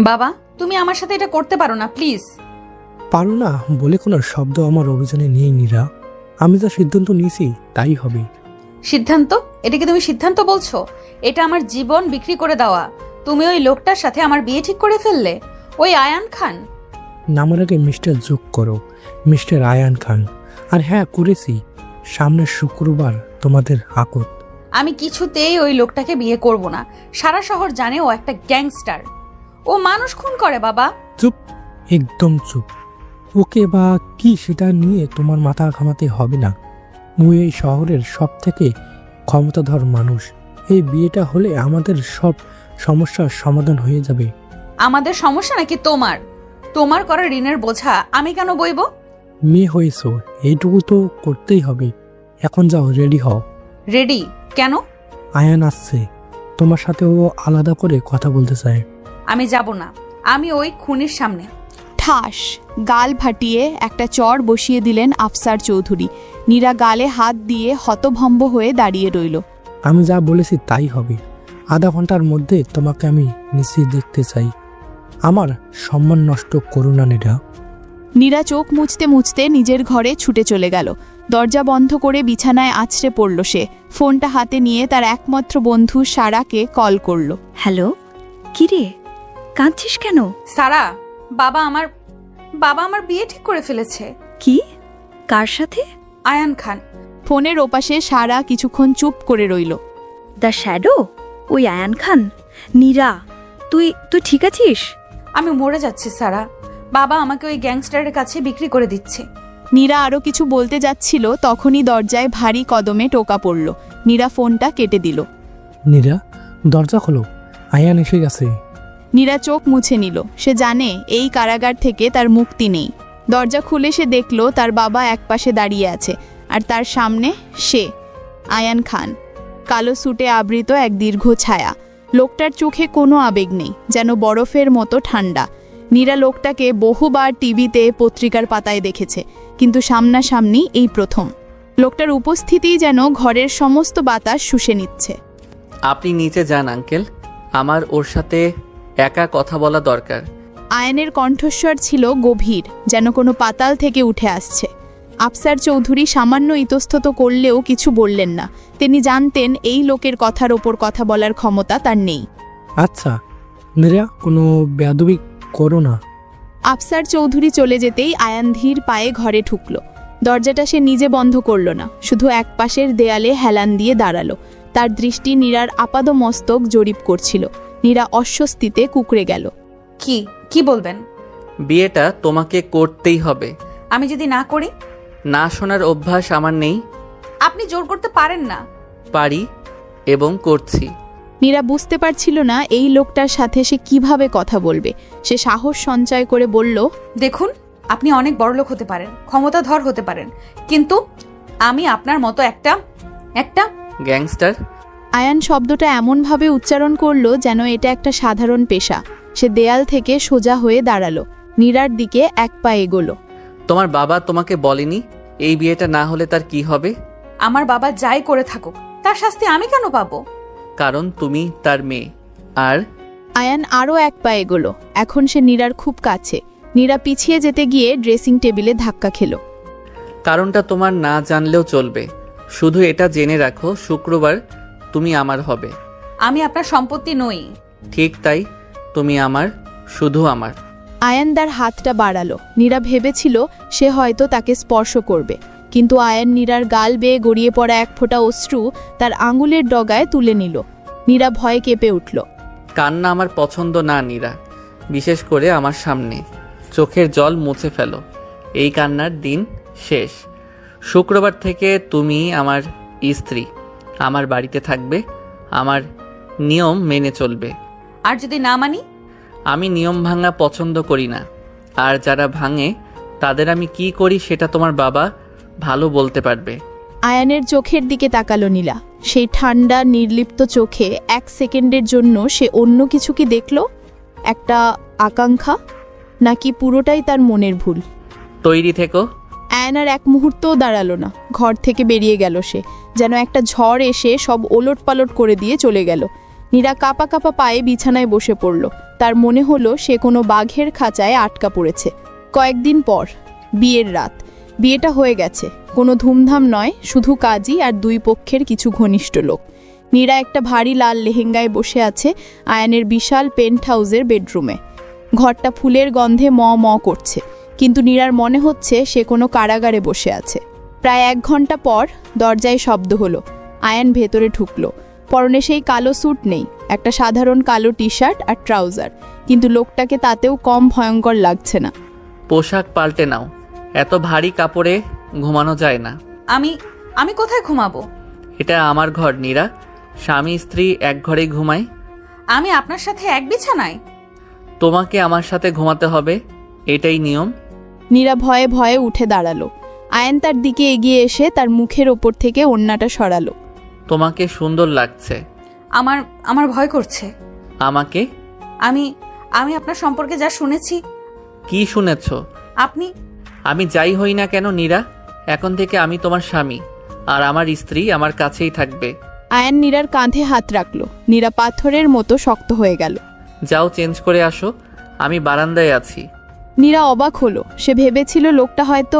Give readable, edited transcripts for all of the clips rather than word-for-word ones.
বাবা, তুমি আমার সাথে এটা করতে পারো না, প্লিজ। পারো না বলে কোনো শব্দ আমার অভিযানে নেই নীরা। আমি যা সিদ্ধান্ত নিয়েছি তাই হবে। সিদ্ধান্ত? এটাকে তুমি সিদ্ধান্ত বলছো? এটা আমার জীবন বিক্রি করে দেওয়া। তুমি ওই লোকটার সাথে আমার বিয়ে ঠিক করে ফেললে, ওই আয়ান খান। নামের আগে মিস্টার যোগ করো, মিস্টার আয়ান খান। আর হ্যাঁ, করেছি। সামনের শুক্রবার তোমাদের আকত। আমি কিছুতেই ওই লোকটাকে বিয়ে করব না। সারা শহর জানে ও একটা গ্যাংস্টার। ও মানুষ খুন করে বাবা। চুপ, একদম চুপ। ওকে বা কি সেটা নিয়ে তোমার মাথা ঘামাতে হবে না। মুই এই শহরের সব থেকে ক্ষমতাধর মানুষ। এই বিয়েটা হলে আমাদের সব সমস্যার সমাধান হয়ে যাবে। আমাদের সমস্যা নাকি তোমার? তোমার করা ঋণের বোঝা আমি কেন বইব? মেয়ে হয়েছ, এইটুকু তো করতেই হবে। এখন যাও, রেডি হও। রেডি? কেন? আয়ান আসছে, তোমার সাথে ও আলাদা করে কথা বলতে চায়। আমি যাব না। আমি ওই খুনির সামনে। ঠাস গাল ফাটিয়ে একটা চর বসিয়ে দিলেন আফসার চৌধুরী। নীরা গালে হাত দিয়ে হতভম্ব হয়ে দাঁড়িয়ে রইল। আমি যা বলেছি তাই হবে। আধা ঘন্টার মধ্যে তোমাকে আমি নিশ্চিত দেখতে চাই। আমার সম্মান নষ্ট করো না নীরা। নীরা চোখ মুছতে মুছতে নিজের ঘরে ছুটে চলে গেল। দরজা বন্ধ করে বিছানায় আছড়ে পড়ল সে। ফোনটা হাতে নিয়ে তার একমাত্র বন্ধু সারাকে কল করল। হ্যালো, কিরে কাঁদছিস কেন? সারা, বাবা আমার বিয়ে ঠিক করে ফেলেছে। কি? কার সাথে? আয়ান খান। ফোনের ওপাশে সারা কিছুক্ষণ চুপ করে রইল। The shadow? ওই আয়ান খান? নীরা, তুই তুই ঠিক আছিস? আমি মরে যাচ্ছি সারা। বাবা আমাকে ওই গ্যাংস্টারের কাছে বিক্রি করে দিচ্ছে। নীরা আরও কিছু বলতে যাচ্ছিল, তখনই দরজায় ভারী কদমে টোকা পড়ল। নীরা ফোনটা কেটে দিল। নীরা, দরজা খোলো, আয়ান এসে গেছে। নীরা চোখ মুছে নিল। সে জানে এই কারাগার থেকে তার মুক্তি নেই। দরজা খুলে সে দেখল তার বাবা একপাশে দাঁড়িয়ে আছে, আর তার সামনে সে, আয়ান খান। কালো স্যুটে আবৃত এক দীর্ঘ ছায়া। লোকটার চোখে কোনো আবেগ নেই, যেন বরফের মতো ঠান্ডা। নীরা লোকটাকে বহুবার টিভিতে, পত্রিকার পাতায় দেখেছে, কিন্তু সামনাসামনি এই প্রথম। লোকটার উপস্থিতিই যেন ঘরের সমস্ত বাতাস শুষে নিচ্ছে। আপনি নিচে যান আঙ্কেল, আমার ওর সাথে একা কথা বলা দরকার। আয়ানের কণ্ঠস্বর ছিল গভীর, যেন কোনো পাতাল থেকে উঠে আসছে। আফসার চৌধুরী সামান্য ইতস্তত করলেও কিছু বললেন না। তিনি জানতেন এই লোকের কথার ওপর কথা বলার ক্ষমতা তার নেই। আচ্ছা নীরা, কোনো বেয়াদবি করো না। আফসার চৌধুরী চলে যেতেই আয়ান ধীর পায়ে ঘরে ঢুকল। দরজাটা সে নিজে বন্ধ করল না, শুধু একপাশের দেয়ালে হেলান দিয়ে দাঁড়ালো। তার দৃষ্টি নীরার আপাদমস্তক জরিপ করছিল। নীরা অস্বস্তিতে কুঁকড়ে গেল। কি বলবেন? বিয়েটা তোমাকে করতেই হবে। আমি যদি না করি? না শোনার অভ্যাস আমার নেই। আপনি জোর করতে পারেন না। পারি, এবং করছি। নীরা বুঝতে পারছিল না এই লোকটার সাথে সে কিভাবে কথা বলবে। সে সাহস সঞ্চয় করে বলল, দেখুন, আপনি অনেক বড়লোক হতে পারেন, ক্ষমতাধর হতে পারেন, কিন্তু আমি আপনার মতো একটা গ্যাংস্টার। আয়ান শব্দটা এমনভাবে উচ্চারণ করল যেন এটা একটা সাধারণ পেশা। সে দেয়াল থেকে সোজা হয়ে দাঁড়ালো, নীরার দিকে এক পা এগোলো। তোমার বাবা তোমাকে বলেনি এই বিয়েটা না হলে তার কি হবে? আমার বাবা যাই করে থাকুক, তার শাস্তি আমি কেন পাবো? কারণ তুমি তার মেয়ে। আর আয়ান আরও এক পা এগোলো। এখন সে নীরার খুব কাছে। নীরা পিছিয়ে যেতে গিয়ে ড্রেসিং টেবিলে ধাক্কা খেল। কারণটা তোমার না জানলেও চলবে, শুধু এটা জেনে রাখো, শুক্রবার তুমি আমার হবে। আমি আপনার সম্পত্তি নই। ঠিক তাই, তুমি আমার, শুধু আমার। আয়ান তার হাতটা বাড়ালো। নীরা ভেবেছিল সে হয়তো তাকে স্পর্শ করবে, কিন্তু আয়ান নীরার গাল বেয়ে গড়িয়ে পড়া এক ফোঁটা অশ্রু তার আঙুলের ডগায় তুলে নিল। নীরা ভয়ে কেঁপে উঠল। কান্না আমার পছন্দ না নীরা, বিশেষ করে আমার সামনে। চোখের জল মুছে ফেলো, এই কান্নার দিন শেষ। শুক্রবার থেকে তুমি আমার স্ত্রী, আমার বাড়িতে থাকবে, আমার নিয়ম মেনে চলবে। আর যদি না মানি? আমি নিয়ম ভাঙা পছন্দ করি না, আর যারা ভাঙে তাদের আমি কি করি সেটা তোমার বাবা ভালো বলতে পারবে। আয়ানের চোখের দিকে তাকালো নীলা। সেই ঠান্ডা নির্লিপ্ত চোখে এক সেকেন্ডের জন্য সে অন্য কিছু কি দেখল? একটা আকাঙ্ক্ষা, নাকি পুরোটাই তার মনের ভুল? তৈরি থেকো। আয়ান আর এক মুহূর্তও দাঁড়ালো না। ঘর থেকে বেরিয়ে গেল সে, যেন একটা ঝড় এসে সব ওলট পালট করে দিয়ে চলে গেল। নীরা কাঁপা কাঁপা পায়ে বিছানায় বসে পড়ল। তার মনে হলো সে কোনো বাঘের খাঁচায় আটকা পড়েছে। কয়েকদিন পর বিয়ের রাত। বিয়েটা হয়ে গেছে, কোনো ধুমধাম নয়, শুধু কাজী আর দুই পক্ষের কিছু ঘনিষ্ঠ লোক। নীরা একটা ভারী লাল লেহেঙ্গায় বসে আছে আয়ানের বিশাল পেন্ট হাউসের বেডরুমে। ঘরটা ফুলের গন্ধে ম ম করছে, কিন্তু নীরার মনে হচ্ছে সে কোনো কারাগারে বসে আছে। প্রায় 1 ঘন্টা পর দরজায় শব্দ হলো। আয়ান ভেতরে ঢুকলো। পরনে সেই কালো স্যুট নেই, একটা সাধারণ কালো টি শার্ট আর ট্রাউজার, কিন্তু লোকটাকে তাতেও কম ভয়ঙ্কর লাগছে না। পোশাক পাল্টে নাও, এত ভারী কাপড়ে ঘুমানো যায় না। আমি আমি কোথায় ঘুমাবো? এটা আমার ঘর নীরা, স্বামী স্ত্রী এক ঘরেই ঘুমায়। আমি আপনার সাথে এক বিছানায়? তোমাকে আমার সাথে ঘুমাতে হবে, এটাই নিয়ম। নীরা ভয়ে ভয়ে উঠে দাঁড়ালো। আয়ান তার দিকে এগিয়ে এসে তার মুখের ওপর থেকে ওড়নাটা সরালো। তোমাকে সুন্দর লাগছে। আমার আমার ভয় করছে। আমাকে? আমি আমি আপনার সম্পর্কে যা শুনেছি। কি শুনেছ? আপনি আমি যাই হই না কেন নীরা, এখন থেকে আমি তোমার স্বামী, আর আমার স্ত্রী আমার কাছেই থাকবে। আয়ান নীরার কাঁধে হাত রাখলো। নীরা পাথরের মতো শক্ত হয়ে গেল। যাও চেঞ্জ করে আসো, আমি বারান্দায় আছি। নীরা অবাক হলো। সে ভেবেছিল লোকটা হয়তো।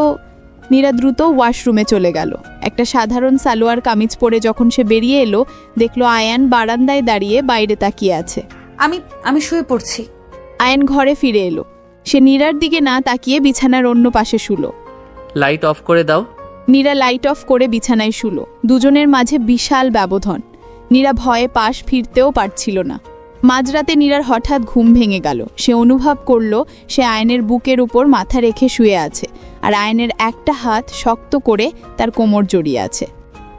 নীরা দ্রুত ওয়াশরুমে চলে গেল। একটা সাধারণ সালোয়ার কামিজ পরে যখন সে বেরিয়ে এলো, দেখলো আয়ান বারান্দায় দাঁড়িয়ে বাইরে তাকিয়ে আছে। আমি আমি শুয়ে পড়ছি। আয়ান ঘরে ফিরে এলো। সে নীরার দিকে না তাকিয়ে বিছানার অন্য পাশে শুলো। লাইট অফ করে দাও। নীরা লাইট অফ করে বিছানায় শুলো। দুজনের মাঝে বিশাল ব্যবধান। নীরা ভয়ে পাশ ফিরতেও পারছিল না। মাঝরাতে নীরার হঠাৎ ঘুম ভেঙে গেল। সে অনুভব করল সে আয়নের বুকের উপর মাথা রেখে শুয়ে আছে, আর আয়নের একটা হাত শক্ত করে তার কোমর জড়িয়ে আছে।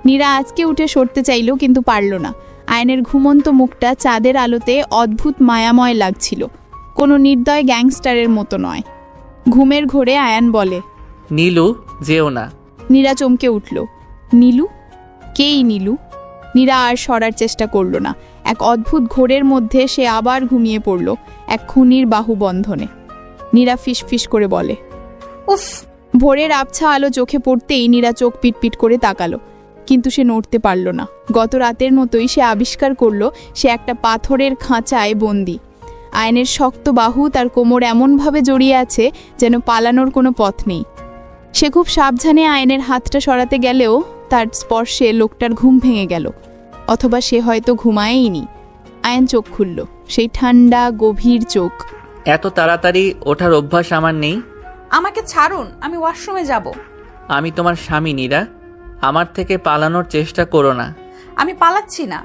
নীরা আজকে উঠে সরতে চাইল, কিন্তু পারল না। আয়নের ঘুমন্ত মুখটা চাঁদের আলোতে অদ্ভুত মায়াময় লাগছিল, কোনো নির্দয় গ্যাংস্টারের মতো নয়। ঘুমের ঘোরে আয়ান বলে, নীলু, যেও না। নীরা চমকে উঠল। নীলু? কেই নীলু? নীরা আর সরার চেষ্টা করল না। এক অদ্ভুত ঘোরের মধ্যে সে আবার ঘুমিয়ে পড়ল, এক খুনির বাহুবন্ধনে। নীরা ফিসফিস করে বলে, উফ। ভোরের আবছা আলো চোখে পড়তেই নীরা চোখ পিটপিট করে তাকালো, কিন্তু সে নড়তে পারল না। গত রাতের মতোই সে আবিষ্কার করল সে একটা পাথরের খাঁচায় বন্দি। আয়নের শক্ত বাহু তার কোমর এমনভাবে জড়িয়ে আছে যেন পালানোর কোনো পথ নেই। সে খুব সাবধানে আয়নের হাতটা সরাতে গেলেও তার স্পর্শে লোকটার ঘুম ভেঙে গেল, অথবা সে হয়তো ঘুমায়ইনি। আয়ন চোখ খুলল, সেই ঠান্ডা গভীর চোখ। এত তাড়াতাড়ি ওঠার অভ্যাস আমার নেই। আমাকে ছাড়ুন, আমি ওয়াশরুমে যাব। আমি তোমার স্বামী নীরা, আমার থেকে পালানোর চেষ্টা করো না। আমি পালাচ্ছি না।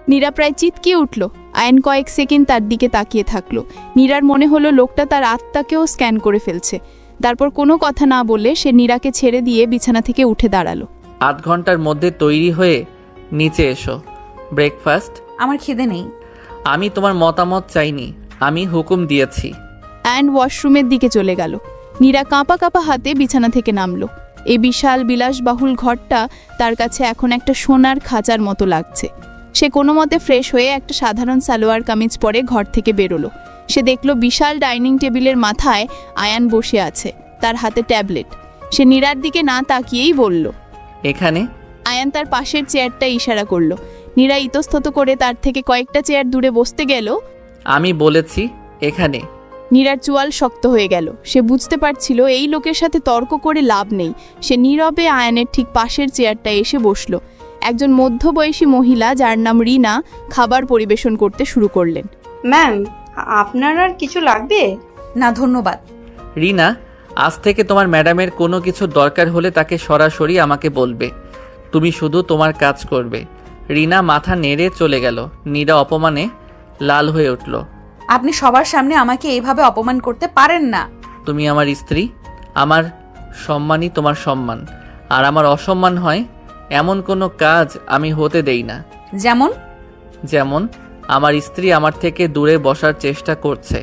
নীরা প্রায় চিৎকিয়ে উঠল। আয়ন কয়েক সেকেন্ড তার দিকে তাকিয়ে থাকলো। নীরার মনে হলো লোকটা তার আত্মাকেও স্ক্যান করে ফেলছে। তারপর কোনো কথা না বলে সে নীরাকে ছেড়ে দিয়ে বিছানা থেকে উঠে দাঁড়ালো। 8 ঘন্টার মধ্যে তৈরি হয়ে নিচে এসো, ব্রেকফাস্ট। আমার খিদে নেই। আমি তোমার মতামত চাইনি, আমি হুকুম দিয়েছি। অ্যান্ড ওয়াশরুমের দিকে চলে গেল। নীরা কাঁপা কাঁপা হাতে বিছানা থেকে নামলো। এই বিশাল বিলাসবাহুল ঘরটা তার কাছে এখন একটা সোনার খাঁচার মতো লাগছে। সে কোনো মতে ফ্রেশ হয়ে একটা সাধারণ সালোয়ার কামিজ পরে ঘর থেকে বেরোলো। সে দেখল বিশাল ডাইনিং টেবিলের মাথায় আয়ান বসে আছে, তার হাতে ট্যাবলেট। সে নীরার দিকে না তাকিয়েই বলল, এখানে। আয়ান তার পাশের চেয়ারটা ইশারা করলো। নীরা ইতস্তত করে তার থেকে কয়েকটা চেয়ার দূরে বসতে গেল। আমি বলেছি এখানে। নীরার চোয়াল শক্ত হয়ে গেল। সে বুঝতে পারছিল এই লোকের সাথে তর্ক করে লাভ নেই। সে নীরবে আয়ানের ঠিক পাশের চেয়ারটায় এসে বসল। একজন মধ্যবয়সী মহিলা, যার নাম রিনা, খাবার পরিবেশন করতে শুরু করলেন। ম্যাম, আপনার আর কিছু লাগবে? না ধন্যবাদ। রিনা, আজ থেকে তোমার ম্যাডামের কোনো কিছু দরকার হলে তাকে সরাসরি আমাকে বলবে, তুমি শুধু তোমার কাজ করবে। রিনা মাথা নেড়ে চলে গেল। নীরা অপমানে লাল হয়ে উঠল। আপনি সবার সামনে আমাকে এইভাবে অপমান করতে পারেন না। তুমি আমার স্ত্রী, আমার সম্মানই তোমার সম্মান, আর আমার অসম্মান হয় এমন কোনো কাজ আমি হতে দেই না। যেমন আমার স্ত্রী আমার থেকে দূরে বসার চেষ্টা করছে।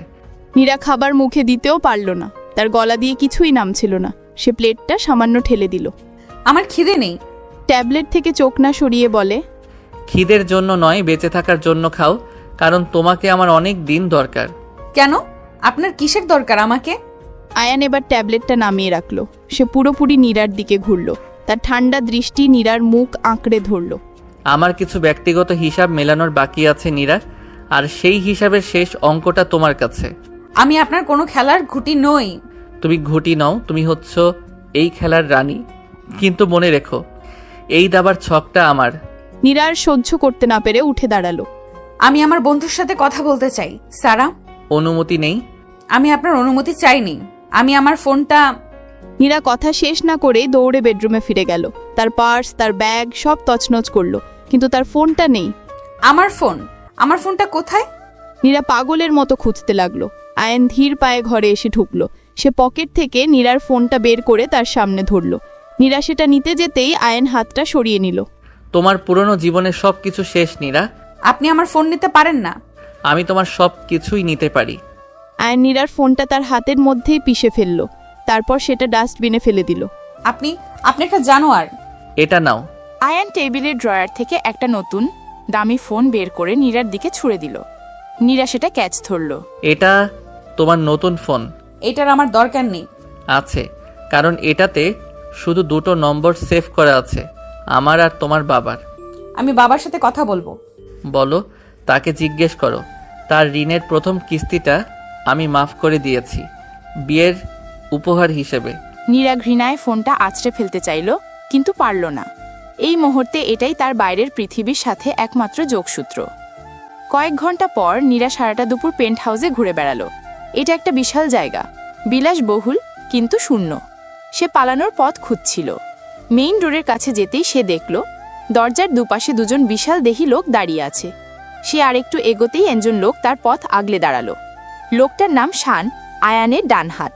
নীরা খাবার মুখে দিতেও পারল না, তার গলা দিয়ে কিছুই নামছিল না। সে প্লেটটা সামান্য ঠেলে দিল। আমার খিদে নেই। ট্যাবলেট থেকে চোখ না সরিয়ে বলে, খিদের জন্য নয়, বেঁচে থাকার জন্য খাও, কারণ তোমাকে আমার অনেক দিন দরকার। কেন? আপনার কিসের দরকার আমাকে? আয়ান এবার ট্যাবলেটটা নামিয়ে রাখলো। সে পুরোপুরি নীরার দিকে ঘুরল। তার ঠান্ডা দৃষ্টি নীরার মুখ আঁকড়ে ধরল। আমার কিছু ব্যক্তিগত হিসাব মেলানোর বাকি আছে নীরা, আর সেই হিসাবের শেষ অঙ্কটা তোমার কাছে। আমি আপনার কোনো খেলার ঘুঁটি নই। তুমি ঘুঁটি নও, তুমি হচ্ছ এই খেলার রানী। কিন্তু মনে রেখো, এই দাবার ছকটা আমার। নীরা আর সহ্য করতে না পেরে উঠে দাঁড়ালো। আমি আমার বন্ধুর সাথে কথা বলতে চাই। সারা, অনুমতি নেই। আমি আপনার অনুমতি চাইনি। আমি আমার ফোনটা। নীরা কথা শেষ না করে দৌড়ে বেডরুমে ফিরে গেল। তার পার্স, তার ব্যাগ সব তছনছ করলো, কিন্তু তার ফোনটা নেই। আমার ফোনটা কোথায়? নীরা পাগলের মতো খুঁজতে লাগলো। আয়ান ধীর পায়ে ঘরে এসে ঢুকলো। সে পকেট থেকে নীরার ফোনটা বের করে তার সামনে ধরলো। নীরা সেটা নিতে যেতেই আয়ান হাতটা সরিয়ে নিল। তোমার পুরনো জীবনের সব কিছু শেষ নীরা। আপনি আমার ফোন নিতে পারেন না। আমি তোমার সব কিছুই নিতে পারি। আয়ান নীরার ফোনটা তার হাতের মধ্যেই পিষে ফেললো। তারপর সেটা ডাস্টবিনে ফেলে দিল। আপনি একটা জানোয়ার। এটা নাও। আয়ান টেবিলের ড্রয়ার থেকে একটা নতুন দামি ফোন বের করে নীরার দিকে ছুঁড়ে দিল। নীরা সেটা ক্যাচ ধরল। এটা তোমার নতুন ফোন? এটার আমার দরকার নেই। আছে, কারণ এটাতে শুধু 2টো নম্বর সেভ করা আছে, আমার আর তোমার বাবার। আমি বাবার সাথে কথা বলবো। বলো, তাকে জিজ্ঞেস করো। তার ঋণের প্রথম কিস্তিটা আমি মাফ করে দিয়েছি বিয়ের উপহার হিসেবে। নীরা ঘৃণায় ফোনটা আঁচড়ে ফেলতে চাইল, কিন্তু পারল না। এই মুহূর্তে এটাই তার বাইরের পৃথিবীর সাথে একমাত্র যোগসূত্র। কয়েক ঘন্টা পর নীরা সারাটা দুপুর পেন্ট হাউসে ঘুরে বেড়ালো। এটা একটা বিশাল জায়গা, বিলাসবহুল কিন্তু শূন্য। সে পালানোর পথ খুঁজছিল। মেইন রোডের কাছে যেতেই সে দেখল দরজার দুপাশে দুজন বিশাল দেহী লোক দাঁড়িয়ে আছে। সে আরেকটু এগোতেই একজন লোক তার পথ আগলে দাঁড়ালো। লোকটার নাম শান, আয়ানের ডান হাত।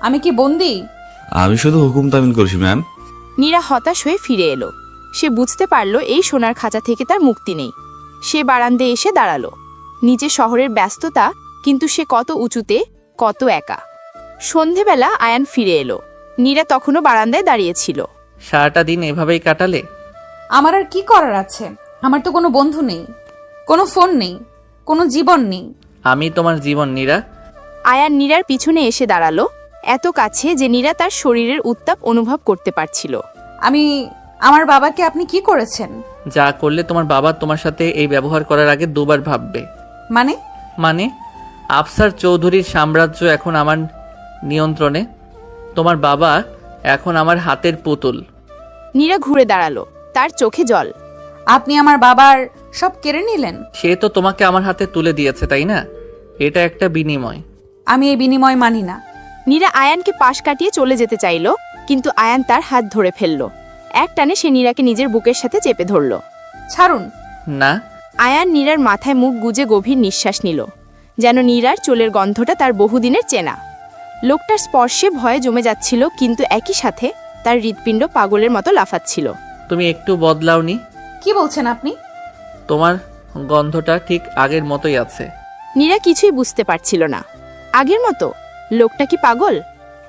আমি কি বন্দি? আমি শুধু হুকুম তামিল করছি ম্যাম। নীরা হতাশ হয়ে ফিরে এলো। সে বুঝতে পারল এই সোনার খাঁচা থেকে তার মুক্তি নেই। সে বারান্দে এসে দাঁড়ালো। নিচে শহরের ব্যস্ততা, কিন্তু সে কত উঁচুতে, কত একা। সন্ধেবেলা আয়ান ফিরে এলো। নীরা তখনও বারান্দায় দাঁড়িয়েছিল। সারাটা দিন এভাবেই কাটালে? আমার আর কি করার আছে? আমার তো কোনো বন্ধু নেই, কোনো ফোন নেই, কোনো জীবন নেই। আমি তোমার জীবন নীরা। আয়ান নীরার পিছনে এসে দাঁড়ালো, এত কাছে যে নীরা তার শরীরের উত্তাপ অনুভব করতে পারছিল। আমার বাবাকে আপনি কি করেছেন? যা করলে তোমার বাবা তোমার সাথে এই ব্যবহার করার আগে 2বার ভাববে। মানে আফসার চৌধুরীর সাম্রাজ্য এখন আমার নিয়ন্ত্রণে। তোমার বাবা এখন আমার হাতের পুতুল। নীরা ঘুরে দাঁড়ালো, তার চোখে জল। আপনি আমার বাবার সব কেড়ে নিলেন। সে তো তোমাকে আমার হাতে তুলে দিয়েছে, তাই না? এটা একটা বিনিময়। আমি এই বিনিময় মানি না। নীরা আয়ানকে পাশ কাটিয়ে চলে যেতে চাইল, কিন্তু আয়ান তার হাত ধরে ফেলল। এক টানে সে নীরাকে নিজের বুকের সাথে চেপে ধরল। ছাড়ুন। না। আয়ান নীরার মাথায় মুখ গুজে গভীর নিঃশ্বাস নিল, যেন নীরার চুলের গন্ধটা তার বহুদিনের চেনা। লোকটার স্পর্শে ভয়ে জমে যাচ্ছিল, কিন্তু একই সাথে তার হৃৎপিণ্ড পাগলের মতো লাফাচ্ছিল। তুমি একটু বদলাওনি। কি বলছেন আপনি? তোমার গন্ধটা ঠিক আগের মতোই আছে। নীরা কিছুই বুঝতে পারছিল না। আগের মতো? লোকটা কি পাগল?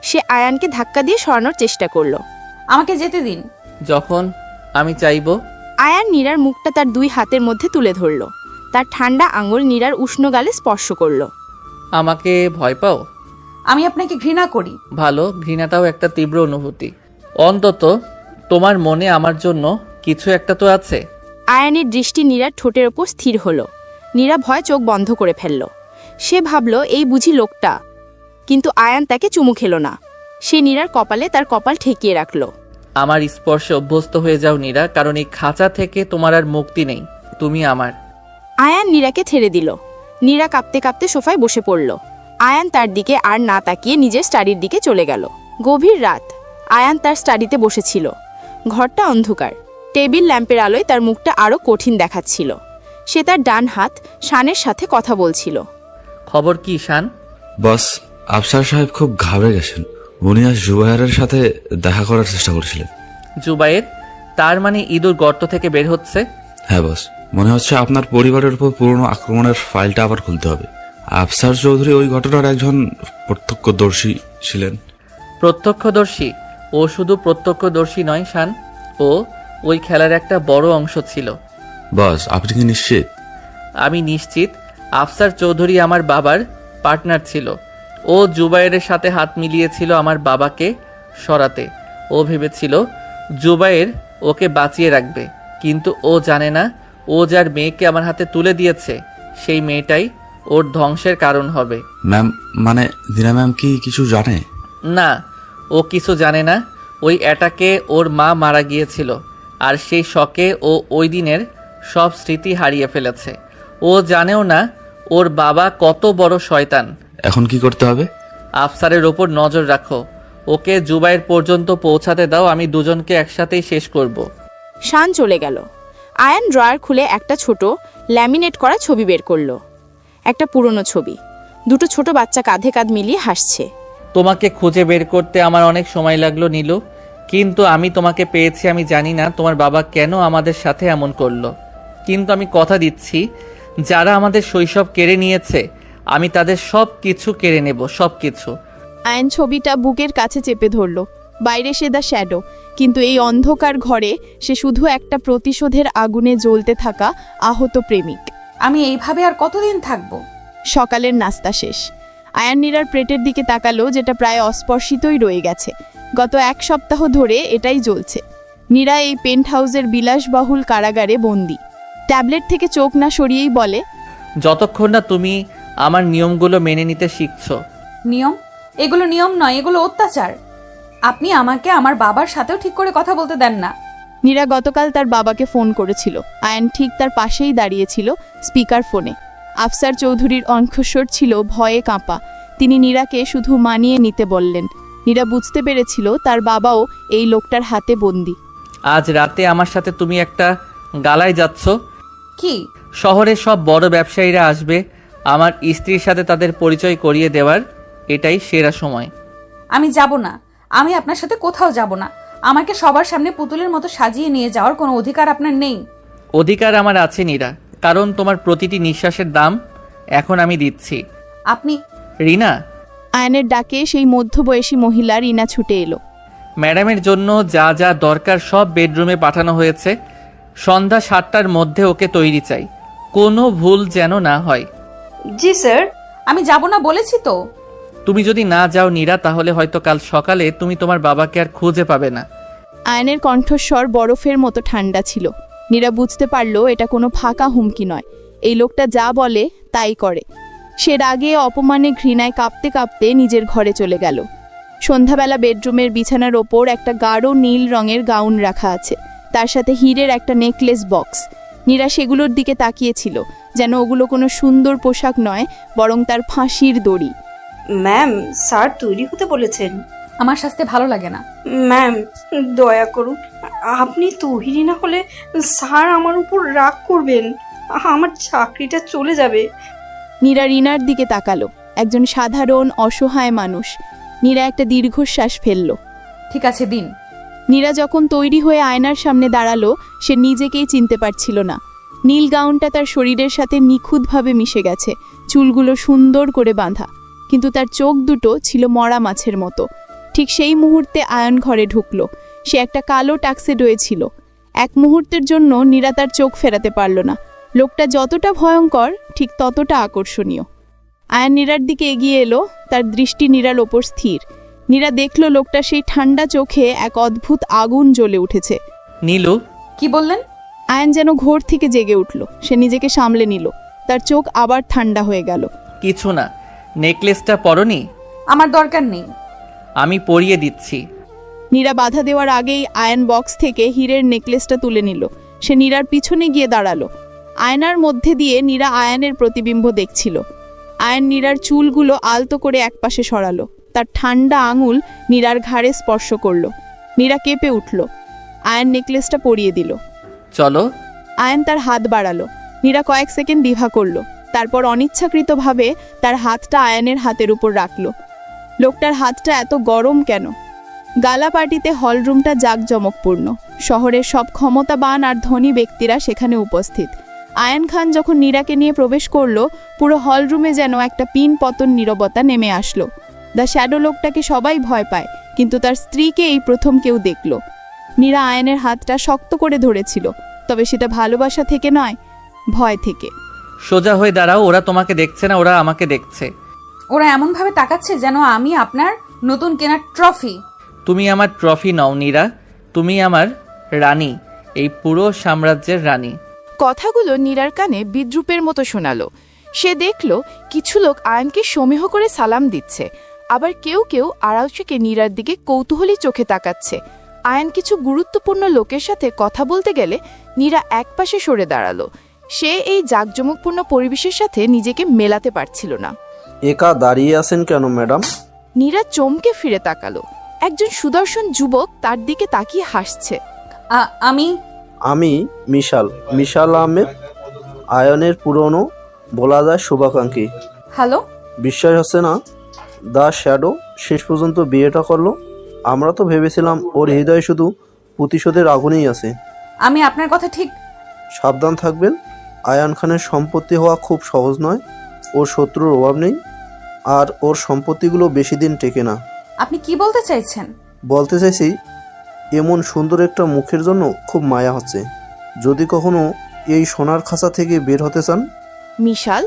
সে আয়ানকে ধাক্কা দিয়ে সরানোর চেষ্টা করলো। আমাকে যেতে দিন। যখন আমি চাইবো। আয়ান নীরার মুখটা তার 2 হাতের মধ্যে তুলে ধরল। তার ঠান্ডা আঙুল নীরার উষ্ণ গালে স্পর্শ করলো। আমাকে ভয় পাও? আমি আপনাকে ঘৃণা করি। ভালো, ঘৃণাটাও একটা তীব্র অনুভূতি। অন্তত তোমার মনে আমার জন্য কিছু একটা তো আছে। আয়ানের দৃষ্টি নীরার ঠোঁটের ওপর স্থির হলো। নীরা ভয় চোখ বন্ধ করে ফেলল। সে ভাবল এই বুঝি লোকটা, কিন্তু আয়ান তাকে চুমু খেল না। সে নীরার কপালে তার কপাল ঠেকিয়ে রাখল। আমার স্পর্শে অভ্যস্ত হয়ে যাও নীরা, কারণ এই খাঁচা থেকে তোমার আর মুক্তি নেই। তুমি আমার। আয়ান নীরাকে ছেড়ে দিল। নীরা কাঁপতে কাঁপতে সোফায় বসে পড়ল। আয়ান তার দিকে আর না তাকিয়ে নিজের স্টাডির দিকে চলে গেল। গভীর রাত। আয়ান তার স্টাডিতে বসেছিল। ঘরটা অন্ধকার। টেবিল ল্যাম্পের আলোয় তার মুখটা আরো কঠিন দেখাচ্ছিল। সে তার ডান হাত শানের সাথে কথা বলছিল। খবর কি শান? বস, আফসার সাহেব খুব ঘাবড়ে গেছেন। উনি আজ জুবাইরের সাথে দেখা করার চেষ্টা করেছিলেন। জুবাইর? তার মানে ইঁদুর গর্ত থেকে বের হচ্ছে? হ্যাঁ বস, মনে হচ্ছে আপনার পরিবারের উপর পুরনো আক্রমণের ফাইলটা আবার খুলতে হবে। আফসার চৌধুরী ওই ঘটনার একজন প্রত্যক্ষদর্শী ছিলেন। প্রত্যক্ষদর্শী? ও শুধু প্রত্যক্ষদর্শী নয় শান, ও ওই খেলার একটা বড় অংশ ছিল। বস, আপনি কি নিশ্চিত? আমি নিশ্চিত। আফসার চৌধুরী আমার বাবার পার্টনার ছিল। ও জুবাইরের সাথে হাত মিলিয়েছিল আমার বাবাকে সরাতে। ও ভেবেছিল জুবাইর ওকে বাঁচিয়ে রাখবে, কিন্তু ও জানে না ও যার মেয়েকে আমার হাতে তুলে দিয়েছে সেই মেয়েটাই ওর ধ্বংসের কারণ হবে। ম্যাম, মানে দিনা ম্যাম কি কিছু জানে? না, ও কিছু জানে না। ওই অ্যাটাকে ওর মা মারা গিয়েছিল, আর সেই শকে ও ওই দিনের সব স্মৃতি হারিয়ে ফেলেছে। ও জানেও না ওর বাবা কত বড় শয়তান। এখন কি করতে হবে? আফসারের ওপর নজর রাখো, ওকে জুবাইর পর্যন্ত পৌঁছাতে দাও। আমি দুজনকে একসাথেই শেষ করব। শান চলে গেল। আয়ান ড্রয়ার খুলে একটা ছোট ল্যামিনেট করা ছবি বের করলো। একটা পুরনো ছবি, দুটো ছোট বাচ্চা কাঁধে কাঁধ মিলিয়ে হাসছে। তোমাকে খুঁজে বের করতে আমার অনেক সময় লাগলো নীলু, কিন্তু আমি তোমাকে পেয়েছি। আমি জানি না তোমার বাবা কেন আমাদের সাথে এমন করলো, কিন্তু আমি কথা দিচ্ছি, যারা আমাদের শৈশব কেড়ে নিয়েছে আমি তাদের সব কিছু কেড়ে নেব, সব কিছু। আয়ন ছবিটা বুকের কাছে চেপে ধরল। বাইরে সে দ্য শ্যাডো, কিন্তু এই অন্ধকার ঘরে সে শুধু একটা প্রতিশোধের আগুনে জ্বলতে থাকা আহত প্রেমিক। আমি এইভাবে আর কতদিন থাকবো? সকালের নাস্তা শেষ। আয়ান নীরার প্লেটের দিকে তাকালো, যেটা প্রায় অস্পর্শিতই রয়ে গেছে। গত 1 সপ্তাহ ধরে এটাই জ্বলছে। নীরা এই পেন্ট হাউসের বিলাসবাহুল কারাগারে বন্দি। ট্যাবলেট থেকে চোখ না সরিয়েই বলে, যতক্ষণ না তুমি আমার নিয়মগুলো মেনে নিতে শিখছো। নিয়ম? এগুলো নিয়ম নয়, এগুলো অত্যাচার। আপনি আমাকে আমার বাবার সাথেও ঠিক করে কথা বলতে দেন না। নীরা গতকাল তার বাবাকে ফোন করেছিল। আয়ান ঠিক তার পাশেই দাঁড়িয়েছিল স্পিকার ফোনে। আফসার চৌধুরীর কণ্ঠস্বর ছিল ভয়ে কাঁপা। তিনি নীরাকে শুধু মানিয়ে নিতে বললেন। নীরা বুঝতে পেরেছিল তার বাবাও এই লোকটার হাতে বন্দী। আজ রাতে আমার সাথে তুমি একটা গালায় যাচ্ছ। কি? শহরের সব বড় ব্যবসায়ীরা আসবে আমার স্ত্রীর সাথে তাদের পরিচয় করিয়ে দেওয়ার, এটাই সেরা সময়। আমি যাব না। আমি আপনার সাথে কোথাও যাব না। আমাকে সবার সামনে পুতুলের মতো সাজিয়ে নিয়ে যাওয়ার কোনো অধিকার আপনার নেই। অধিকার আমার আছে নীরা, কারণ তোমার প্রতিটি নিঃশ্বাসের দাম এখন আমি দিচ্ছি। আপনি? রিনা। আয়নের ডাকে সেই মধ্যবয়সী মহিলা রিনা ছুটে এলো। ম্যাডামের জন্য যা যা দরকার সব বেডরুমে পাঠানো হয়েছে। সন্ধ্যা 7টার মধ্যে ওকে তৈরি চাই, কোনো ভুল যেন না হয়। জি স্যার। আমি যাব না বলেছি তো। তুমি যদি না যাও নীরা, তাহলে হয়তো কাল সকালে তুমি তোমার বাবাকে আর খুঁজে পাবে না। আয়নের কণ্ঠস্বর বরফের মতো ঠান্ডা ছিল। নীরা বুঝতে পারল এটা কোনো ফাঁকা হুমকি নয়। এই লোকটা যা বলে তাই করে। সে রাগে অপমানে ঘৃণায় কাঁপতে কাঁপতে নিজের ঘরে চলে গেল। সন্ধ্যাবেলা বেডরুমের বিছানার ওপর একটা গাঢ় নীল রঙের গাউন রাখা আছে, তার সাথে হীরের একটা নেকলেস বক্স। নীরা সেগুলোর দিকে তাকিয়েছিল, যেন ওগুলো কোনো সুন্দর পোশাক নয়, বরং তার ফাঁসির দড়ি। ম্যাম, স্যার তৈরি হতে বলেছেন। আমার সাজতে ভালো লাগে না। ম্যাম, দয়া করুন, আপনি তৈরি না হলে স্যার আমার উপর রাগ করবেন। আমার চাকরিটা চলে যাবে। নীরা রিনার দিকে তাকালো। একজন সাধারণ অসহায় মানুষ। নীরা একটা দীর্ঘশ্বাস ফেলল। ঠিক আছে, দিন। নীরা যখন তৈরি হয়ে আয়নার সামনে দাঁড়ালো, সে নিজেকেই চিনতে পারছিল না। নীল গাউনটা তার শরীরের সাথে নিখুঁতভাবে মিশে গেছে, চুলগুলো সুন্দর করে বাঁধা, কিন্তু তার চোখ দুটো ছিল মরা মাছের মতো। ঠিক সেই মুহূর্তে আয়ন ঘরে ঢুকলো। সে একটা কালো টাক্সিডোয়ে ছিল। এক মুহূর্তের জন্য নীরা তার চোখ ফেরাতে পারল না। লোকটা যতটা ভয়ঙ্কর, ঠিক ততটা আকর্ষণীয়। আয়ন নীরার দিকে এগিয়ে এলো, তার দৃষ্টি নীরার ওপর স্থির। নীরা দেখল লোকটা সেই ঠান্ডা চোখে এক অদ্ভুত আগুন জ্বলে উঠেছে। নীলু। কি বললেন? আয়ন যেন ঘোর থেকে জেগে উঠল। সে নিজেকে সামলে নিল। তার চোখ আবার ঠান্ডা হয়ে গেল। কিছু না, নেকলেসটা পরনি? আমার দরকার নেই। আমি পরিয়ে দিচ্ছি। নীরা বাধা দেওয়ার আগেই আয়ন বক্স থেকে হীরের নেকলেসটা তুলে নিল। সে নীরার পিছনে গিয়ে দাঁড়ালো। আয়নার মধ্যে দিয়ে নীরা আয়নের প্রতিবিম্ব দেখছিল। আয়ন নীরার চুলগুলো আলতো করে একপাশে সরালো। তার ঠান্ডা আঙুল নীরার ঘাড়ে স্পর্শ করল। নীরা কেঁপে উঠল। আয়ন নেকলেসটা পরিয়ে দিল। চলো। আয়ন তার হাত বাড়ালো। নীরা কয়েক সেকেন্ড দ্বিধা করল, তারপর অনিচ্ছাকৃতভাবে তার হাতটা আয়নের হাতের উপর রাখল। লোকটার হাতটা এত গরম কেন? গালা পার্টিতে হলরুমটা জাঁকজমকপূর্ণ। শহরের সব ক্ষমতাবান আর ধনী ব্যক্তিরা সেখানে উপস্থিত। আয়ন খান যখন নীরাকে নিয়ে প্রবেশ করল, পুরো হলরুমে যেন একটা পিন পতন নীরবতা নেমে আসলো। দ্য শ্যাডো লোকটাকে সবাই ভয় পায়, কিন্তু তার স্ত্রীকে এই প্রথম কেউ দেখল। নীরা আয়নের হাতটা শক্ত করে ধরেছিল, তবে সেটা ভালোবাসা থেকে নয়, ভয় থেকে। সোজা হয়ে দাঁড়াও, ওরা তোমাকে দেখছে না, ওরা আমাকে দেখছে। ওরা এমনভাবে তাকাচ্ছে যেন আমি আপনার নতুন কেনা ট্রফি। তুমি আমার ট্রফি নও নীরা, তুমি আমার রানী, এই পুরো সাম্রাজ্যের রানী। কথাগুলো নীরার কানে বিদ্রুপের মতো শোনালো। সে দেখল কিছু লোক আয়ানকে সমীহ করে সালাম দিচ্ছে, আবার কেউ কেউ আড়াল থেকে নীরার দিকে কৌতূহলী চোখে তাকাচ্ছে। আয়ান কিছু গুরুত্বপূর্ণ লোকের সাথে কথা বলতে গেলে নীরা একপাশে সরে দাঁড়ালো। সে এই জাঁকজমকপূর্ণ পরিবেশের সাথে নিজেকে মেলাতে পারছিল না। একা দাঁড়িয়ে আছেন কেন ম্যাডাম? নীরা চমকে ফিরে তাকালো। একজন সুদর্শন যুবক তার দিকে তাকিয়ে হাসছে। আমি মিশাল আহমেদ, আয়নের পুরনো বলা যায় শুভাকাঙ্ক্ষী। হ্যালো। বিশ্বাস হচ্ছে না, দ্য শ্যাডো শেষ পর্যন্ত বিয়েটা করলো। আমরা তো ভেবেছিলাম ওর হৃদয়ে শুধু প্রতিশোধের আগুনেই আছে। আমি আপনার কথা ঠিক। সাবধান থাকবেন, আয়ান খানের সম্পত্তি হওয়া খুব সহজ নয়। ওর শত্রুর অভাব নেই, আর ওর সম্পত্তিগুলো বেশি দিন টেকে না। আপনি কি বলতে চাইছেন? বলতে চাইছি, এমন সুন্দর একটা মুখের জন্য খুব মায়া হচ্ছে। যদি কখনো এই সোনার খাঁচা থেকে বের হতে চান। মিশাল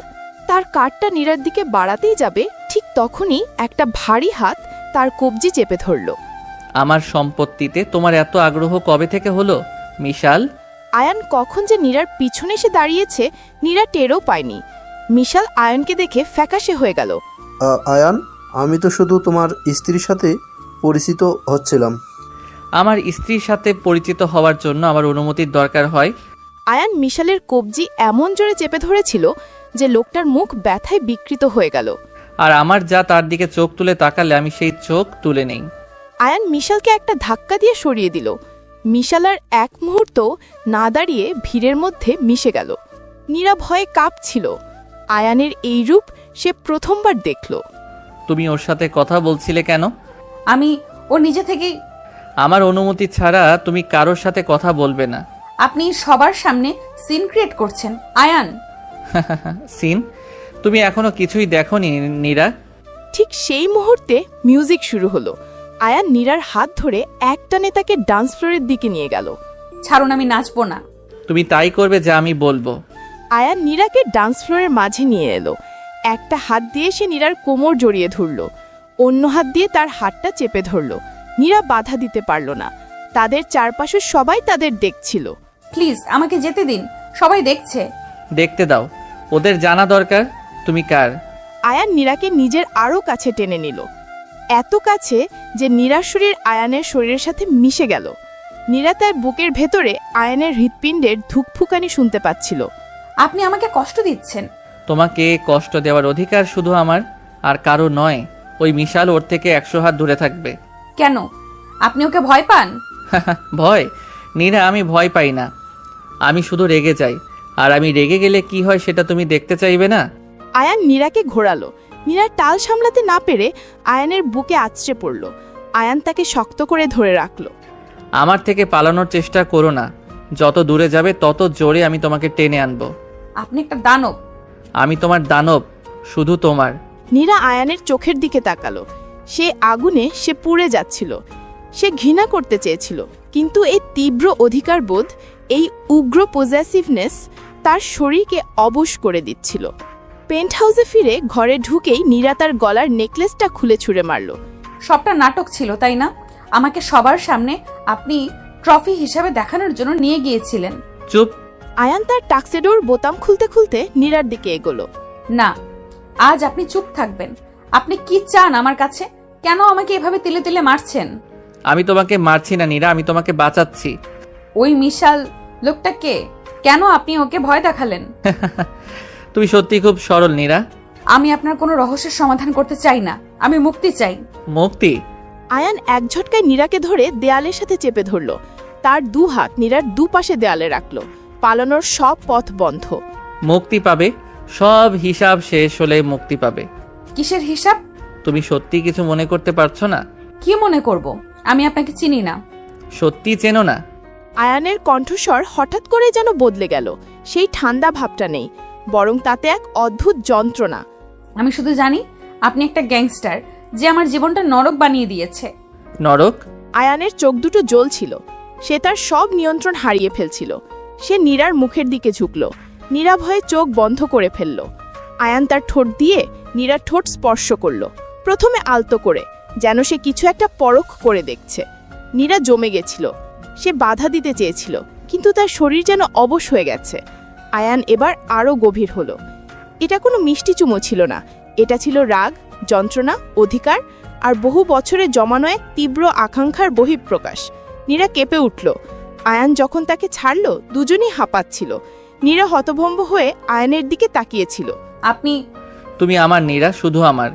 তার কাঠটা নীরার দিকে বাড়াতেই যাবে, ঠিক তখনই একটা ভারী হাত তার কবজি চেপে ধরল। আমার সম্পত্তিতে তোমার এত আগ্রহ কবে থেকে হলো মিশাল? আয়ান কখন যে নীরার পিছনে এসে দাঁড়িয়েছে নীরা টেরও পায়নি। মিশাল আয়ানকে দেখে ফ্যাকাশে হয়ে গেল। আয়ান, আমি তো শুধু তোমার স্ত্রীর সাথে পরিচিত হচ্ছিলাম। আমার স্ত্রীর সাথে পরিচিত হওয়ার জন্য আমার অনুমতির দরকার হয়? আয়ান মিশালের কবজি এমন জোরে চেপে ধরেছিল যে লোকটার মুখ ব্যথায় বিকৃত হয়ে গেল। আর আমার যা তার দিকে চোখ তুলে তাকালে আমি সেই চোখ তুলে নেই। আয়ান মিশালকে একটা ধাক্কা দিয়ে সরিয়ে দিল। মিশাল আর এক মুহূর্ত না দাঁড়িয়ে ভিড়ের মধ্যে মিশে গেল। নীরা ভয়ে কাঁপছিল। আয়ানের এই রূপ সে প্রথমবার দেখল। তুমি ওর সাথে কথা বলছিলে কেন? আমি ও নিজে থেকেই। আমার অনুমতি ছাড়া তুমি কারোর সাথে কথা বলবে না। আপনি সবার সামনে সিন ক্রিয়েট করছেন আয়ান। সিন? তুমি এখনো কিছুই দেখোনি নীরা। ঠিক সেই মুহূর্তে মিউজিক শুরু হলো। আয়ান নীরার হাত ধরে একটানে তাকে ডান্স ফ্লোরের দিকে নিয়ে গেল। ছাড়ুন, আমি নাচবো না। তুমি তাই করবে যা আমি বলবো। আয়ান নীরাকে ডান্স ফ্লোরের মাঝে নিয়ে এলো। একটা হাত দিয়ে সে নীরার কোমর জড়িয়ে ধরল, অন্য হাত দিয়ে তার হাতটা চেপে ধরল। নীরা বাধা দিতে পারল না। তাদের চারপাশে সবাই তাদের দেখছিল। প্লিজ আমাকে যেতে দিন, সবাই দেখছে। দেখতে দাও, ওদের জানা দরকার তুমি কার। আয়ান নীরাকে নিজের আরও কাছে টেনে নিল, এত কাছে যে নীরার শরীর আয়ানের শরীরের সাথে মিশে গেল। নীরা তার বুকের ভেতরে আয়ানের হৃৎপিণ্ডের ধুকফুকানি শুনতে পাচ্ছিল। আপনি আমাকে কষ্ট দিচ্ছেন। তোমাকে কষ্ট দেওয়ার অধিকার শুধু আমার, আর কারো নয়। ওই মিশাল ওর থেকে 100 হাত দূরে থাকবে। কেন? আপনি ওকে ভয় পান? ভয়? নীরা, আমি ভয় পাই না, আমি শুধু রেগে যাই। আর আমি রেগে গেলে কি হয় সেটা তুমি দেখতে চাইবে না? আয়ান নীরাকে ঘোরালো। নীরা টাল সামলাতে না পেরে আয়ানের বুকে আছড়ে পড়ল। আয়ান তাকে শক্ত করে ধরে রাখল। আমার থেকে পালানোর চেষ্টা করো না। যত দূরে যাবে তত জোরে আমি তোমাকে টেনে আনবো। আপনি একটা দানব। আমি তোমার দানব, শুধু তোমার। নীরা আয়ানের চোখের দিকে তাকালো। সে আগুনে সে পুড়ে যাচ্ছিল। সে ঘৃণা করতে চেয়েছিল, কিন্তু এই তীব্র অধিকারবোধ, এই উগ্র পজেসিভনেস তার শরীরকে অবশ করে দিচ্ছিল। পেন্ট হাউসে ফিরে ঘরে ঢুকেই নীরা তার গলার নেকলেসটা খুলে ছুঁড়ে মারল। সবটা নাটক ছিল, তাই না? আমাকে সবার সামনে আপনি ট্রফি হিসাবে দেখানোর জন্য নিয়ে গিয়েছিলেন। চুপ। আয়ান তার টাক্সেডোর বোতাম খুলতে খুলতে নীরার দিকে এগোলো। না, আজ আপনি চুপ থাকবেন। আপনি কি চান আমার কাছে? কেন আমাকে এভাবে তিলে তিলে মারছেন? আমি তোমাকে মারছি না নীরা, আমি তোমাকে বাঁচাচ্ছি। ওই মিশাল লোকটা কে? কেন আপনি ওকে ভয় দেখালেন? তুমি সত্যি খুব সরল নীরা। আমি আপনার কোনো রহস্যের সমাধান করতে চাই না, আমি মুক্তি চাই। মুক্তি? আয়ান এক ঝটকায় নীরাকে ধরে দেয়ালের সাথে চেপে ধরল। তার দু হাত নীরার দুপাশে দেয়ালে রাখল। পালানোর সব পথ বন্ধ। মুক্তি পাবে? সব হিসাব শেষ হলে মুক্তি পাবে। কিসের হিসাব? তুমি সত্যি কিছু মনে করতে পারছো না? কি মনে করব? আমি আপনাকে চিনি না। সত্যি চেনো না? আয়ানের কণ্ঠস্বর হঠাৎ করে যেন বদলে গেল। সেই ঠান্ডা ভাবটা নেই, বরং তাতে এক অদ্ভুত যন্ত্রণা। আমি শুধু জানি আপনি একটা গ্যাংস্টার যে আমার জীবনটা নরক বানিয়ে দিয়েছে। নরক? আয়ানের চোখ দুটো জ্বলছিল। সে তার সব নিয়ন্ত্রণ হারিয়ে ফেলছিল। সে নীরার মুখের দিকে ঝুঁকল। নীরা ভয়ে চোখ বন্ধ করে ফেলল। আয়ান তার ঠোঁট দিয়ে নীরার ঠোঁট স্পর্শ করল, প্রথমে আলতো করে, যেন সে কিছু একটা পরখ করে দেখছে। নীরা জমে গেছিল। সে বাধা দিতে চেয়েছিল, কিন্তু তার শরীর যেন অবশ হয়ে গেছে। আয়ান এবার আরও গভীর হলো। এটা কোনো মিষ্টি চুমো ছিল না, এটা ছিল রাগ, যন্ত্রণা, অধিকার আর বহু বছরের জমানো এক তীব্র আকাঙ্ক্ষার বহিঃপ্রকাশ। নীরা কেঁপে উঠল। আয়ান যখন তাকে ছাড়ল, দুজনই হাঁপাচ্ছিল। নীরা হতভম্ব হয়ে আয়ানের দিকে তাকিয়েছিল। আপনি তুমি আমার নীরা, শুধু আমার।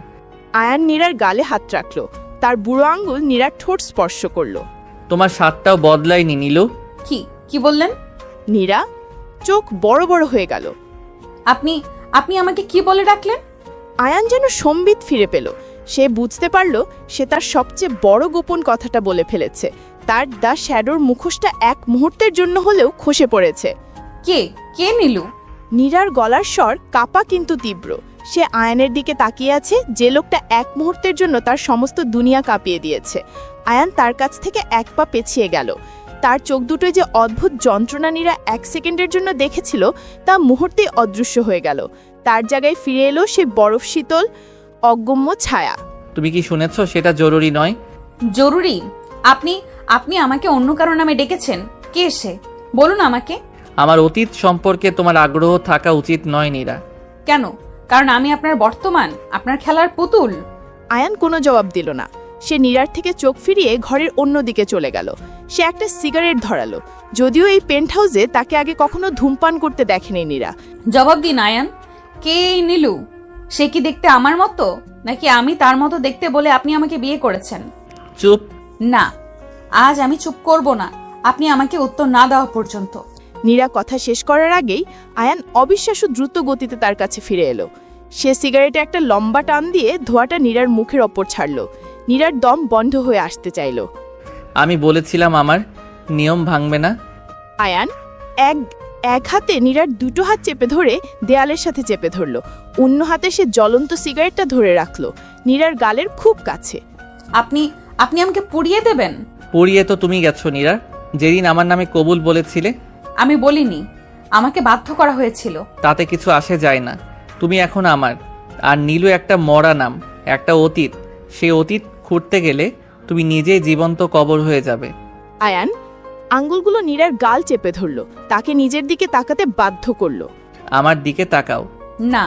আয়ান নীরার গালে হাত রাখল, তার বুড়ো আঙ্গুল নীরার ঠোঁট স্পর্শ করল। তোমার স্বাদটাও বদলায়নি নীলু। কি কি বললেন? নীরা চোখ বড় বড় হয়ে গেল। আপনি আপনি আমাকে কি বলে ডাকলেন? আয়ান যেন সম্বিত ফিরে পেল। সে বুঝতে পারল সে তার সবচেয়ে বড় গোপন কথাটা বলে ফেলেছে। তার দ্য শ্যাডোর মুখোশটা এক মুহূর্তের জন্য হলেও খসে পড়েছে। কে কে নীলু? নীরার গলার স্বর কাপা কিন্তু তীব্র। সে আয়ানের দিকে তাকিয়ে আছে, যে লোকটা এক মুহূর্তের জন্য তার সমস্ত দুনিয়া কাঁপিয়ে দিয়েছে। আয়ান তার কাছ থেকে এক পা পেছিয়ে গেল। তার চোখ দুটোয় যে অদ্ভুত যন্ত্রণা নীরা এক সেকেন্ডের জন্য দেখেছিল তা মুহূর্তেই অদৃশ্য হয়ে গেল। তার জায়গায় ফিরে এলো সে বরফ শীতল অগম্য ছায়া। তুমি কি শুনেছো? সেটা জরুরি নয়। জরুরি? আপনি আপনি আমাকে অন্য কারো নামে ডেকেছেন? কে সে? বলুন আমাকে। আমার অতীত সম্পর্কে তোমার আগ্রহ থাকা উচিত নয় নীরা। কেন? কারণ আমি আপনার বর্তমান, আপনার খেলার পুতুল। আয়ান কোনো জবাব দিল না। সে নীরার থেকে চোখ ফিরিয়ে ঘরের অন্য দিকে চলে গেল। সে একটা সিগারেট ধরালো। যদিও এই পেন্ট হাউসে তাকে আগে কখনো ধূমপান করতে দেখেনি নীরা। জবাব দিন আয়ান, কে এই নীলু? সে কি দেখতে আমার মতো, নাকি আমি তার মতো দেখতে বলে আপনি আমাকে বিয়ে করেছেন? চুপ। না, আজ আমি চুপ করব না, আপনি আমাকে উত্তর না দেওয়া পর্যন্ত। নীরা কথা শেষ করার আগেই আয়ান অবিশ্বাস্য দ্রুত গতিতে তার কাছে ফিরে এলো। সে সিগারেটে একটা লম্বা টান দিয়ে ধোঁয়াটা নীরার মুখের ওপর ছাড়ল। নীরার দম বন্ধ হয়ে আসতে চাইল। আমি বলেছিলাম আমার নিয়ম ভাঙবে না। আয়ান এক হাতে নীরার দুটো হাত চেপে ধরে দেয়ালের সাথে চেপে ধরল। অন্য হাতে সে জ্বলন্ত সিগারেটটা ধরে রাখল নীরার গালের খুব কাছে। আপনি আপনি আমাকে পুড়িয়ে দেবেন? পুড়িয়ে তো তুমি গেছো নীরা, যেদিন আমার নামে কবুল বলেছিলে। আমি বলিনি, আমাকে বাধ্য করা হয়েছিল। তাতে কিছু আসে যায় না। তুমি এখন আমার, আর নীলু একটা মরা নাম, একটা অতীত। সেই অতীত খুঁড়তে গেলে তুমি নিজেই জীবন্ত কবর হয়ে যাবে। আয়ান আঙ্গুলগুলো নীরার গাল চেপে ধরল, তাকে নিজের দিকে তাকাতে বাধ্য করল। আমার দিকে তাকাও। না।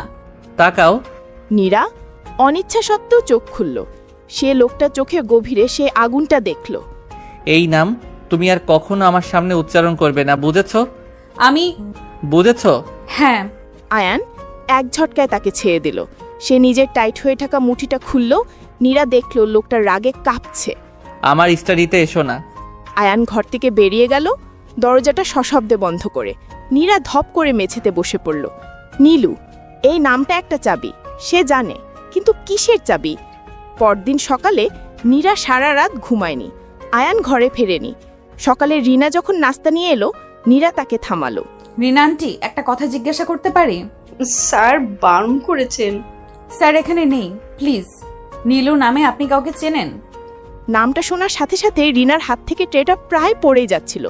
তাকাও। নীরা অনিচ্ছা সত্ত্বেও চোখ খুলল। সে লোকটা চোখে গভীরে সে আগুনটা দেখল। এই নাম তুমি আর কখনো আমার সামনে উচ্চারণ করবে না, বুঝেছো? আমি বুঝেছো? হ্যাঁ। আয়ান এক ঝটকায় তাকে ছেড়ে দিল। সে নিজের টাইট হয়ে থাকা মুঠিটা খুলল। নীরা দেখল লোকটা রাগে কাঁপছে। আমার স্টাডিতে এসো না। আয়ান ঘর থেকে বেরিয়ে গেল, দরজাটা সশব্দে বন্ধ করে। নীরা ধপ করে মেঝেতে বসে পড়ল। নীলু, এই নামটা একটা চাবি, সে জানে, কিন্তু কিসের চাবি? পরদিন সকালে নীরা সারা রাত ঘুমায়নি। আয়ান ঘরে ফেরেনি। সকালে রিনা যখন নাস্তা নিয়ে এলো, নীরা তাকে থামালো। রিনা আন্টি, একটা কথা জিজ্ঞাসা করতে পারি? স্যার বারণ করেছেন। স্যার এখানে নেই, প্লিজ। নীলু নামে আপনি কাউকে চেনেন? নামটা শোনার সাথে সাথে রিনার হাত থেকে ট্রেটা প্রায় পড়েই যাচ্ছিল।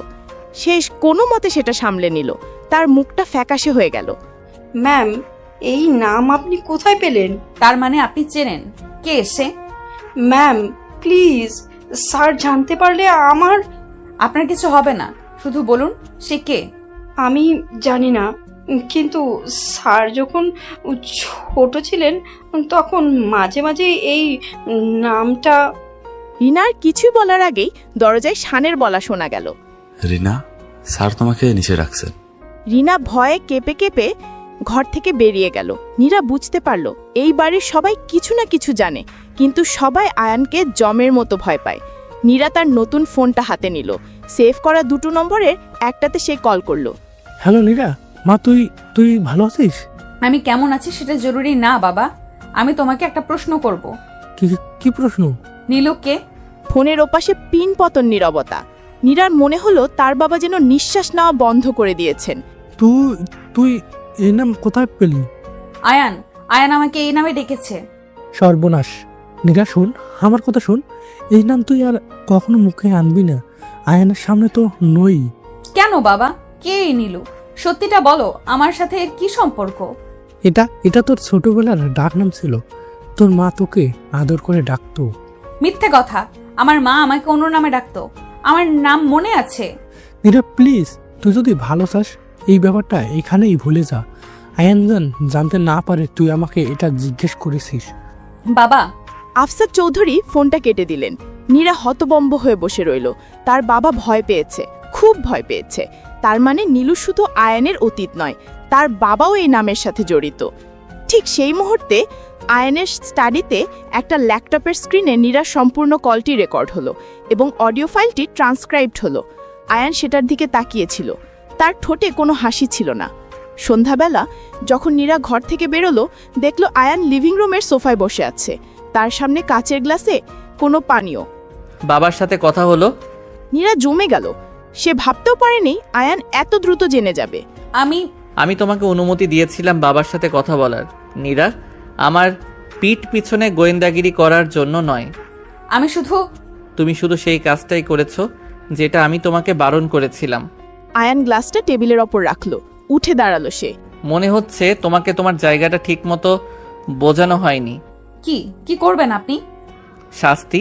সে কোনো মতে সেটা সামলে নিল। তার মুখটা ফ্যাকাশে হয়ে গেল। ম্যাম, এই নাম আপনি কোথায় পেলেন? তার মানে আপনি চেনেন? কে এসে? ম্যাম প্লিজ, স্যার জানতে পারলে আমার। আপনার কিছু হবে না, শুধু বলুন সে কে। আমি জানি না, কিন্তু স্যার যখন ছোট ছিলেন তখন মাঝে মাঝে এই নামটা। রিনার কিছুই বলার আগেই দরজায় শানের বলা শোনা গেল। রিনা, স্যার তোমাকে নিচে রাখছেন। রিনা ভয়ে কেঁপে কেঁপে ঘর থেকে বেরিয়ে গেল। নীরা বুঝতে পারল এই বাড়ির সবাই কিছু না কিছু জানে, কিন্তু সবাই আয়ানকে জমের মতো ভয় পায়। নীরা তার নতুন ফোনটা হাতে নিল। সেভ করা দুটো নম্বরের একটাতে সে কল করলো। হ্যালো নীরা, মা তুই তুই ভালো আছিস? আমি কেমন আছি সেটা জরুরি না বাবা, আমি তোমাকে একটা প্রশ্ন করব। কি কি প্রশ্ন? নীলু কে? ফোনের ওপাশে পিন পতন নীরবতা। নীরার মনে হলো তার বাবা যেন নিঃশ্বাস নেওয়া বন্ধ করে দিয়েছেন। তুই তুই এই নাম কোথায় পেলি? আয়ান আয়ান আমাকে এই নামে ডেকেছে। সর্বনাশ। নীরা শোন, আমার কথা শোন, এই নাম তুই আর কখনো মুখে আনবি না। আয়নের সামনে তো নই। কেন বাবা, কে এই নীলু? সত্যিটা বলো, আমার সাথে এর কি সম্পর্ক? এটা তোর ছোটবেলার ডাক নাম ছিল। তোর মা তোকে আদর করে ডাকতো। মিথ্যে কথা, আমার মা আমাকে অন্য নামে ডাকতো। আমার নাম মনে আছে। নীরা প্লিজ, তুই যদি ভালো চাস এই ব্যাপারটা এখানেই ভুলে যা। আয়ানজান জানতে না পারে তুই আমাকে এটা জিজ্ঞেস করেছিস। বাবা, আফসার চৌধুরী ফোনটা কেটে দিলেন। নীরা হতবম্ব হয়ে বসে রইল। তার বাবা ভয় পেয়েছে, খুব ভয় পেয়েছে। তার মানে নীলু শুধু আয়ানের অতীত নয়, তার বাবাও এই নামের সাথে জড়িত। ঠিক সেই মুহূর্তে আয়ানের স্টাডিতে একটা ল্যাপটপের স্ক্রিনে নীরার সম্পূর্ণ কলটি রেকর্ড হলো এবং অডিও ফাইলটি ট্রান্সক্রাইবড হলো। আয়ান সেটার দিকে তাকিয়েছিল। তার ঠোঁটে কোনো হাসি ছিল না। সন্ধ্যাবেলা যখন নীরা ঘর থেকে বেরোলো, দেখলো আয়ান লিভিং রুমের সোফায় বসে আছে। তার সামনে কাচের গ্লাসে কোনো পানীয়। বাবার সাথে কথা হলো? নীরা জমে গেল। সে ভাবতেও পারেনি আয়ান এত দ্রুত জেনে যাবে। আমি তোমাকে অনুমতি দিয়েছিলাম বাবার সাথে কথা বলার, নীরা। আমার পিঠ পিছনে গোয়েন্দাগিরি করার জন্য নয়। তুমি শুধু সেই কাজটাই করেছো যেটা আমি তোমাকে বারণ করেছিলাম। আয়ান গ্লাসটা টেবিলের ওপর রাখলো। উঠে দাঁড়ালো সে। মনে হচ্ছে তোমাকে তোমার জায়গাটা ঠিক মতো বোঝানো হয়নি। কি করবেন আপনি? শাস্তি?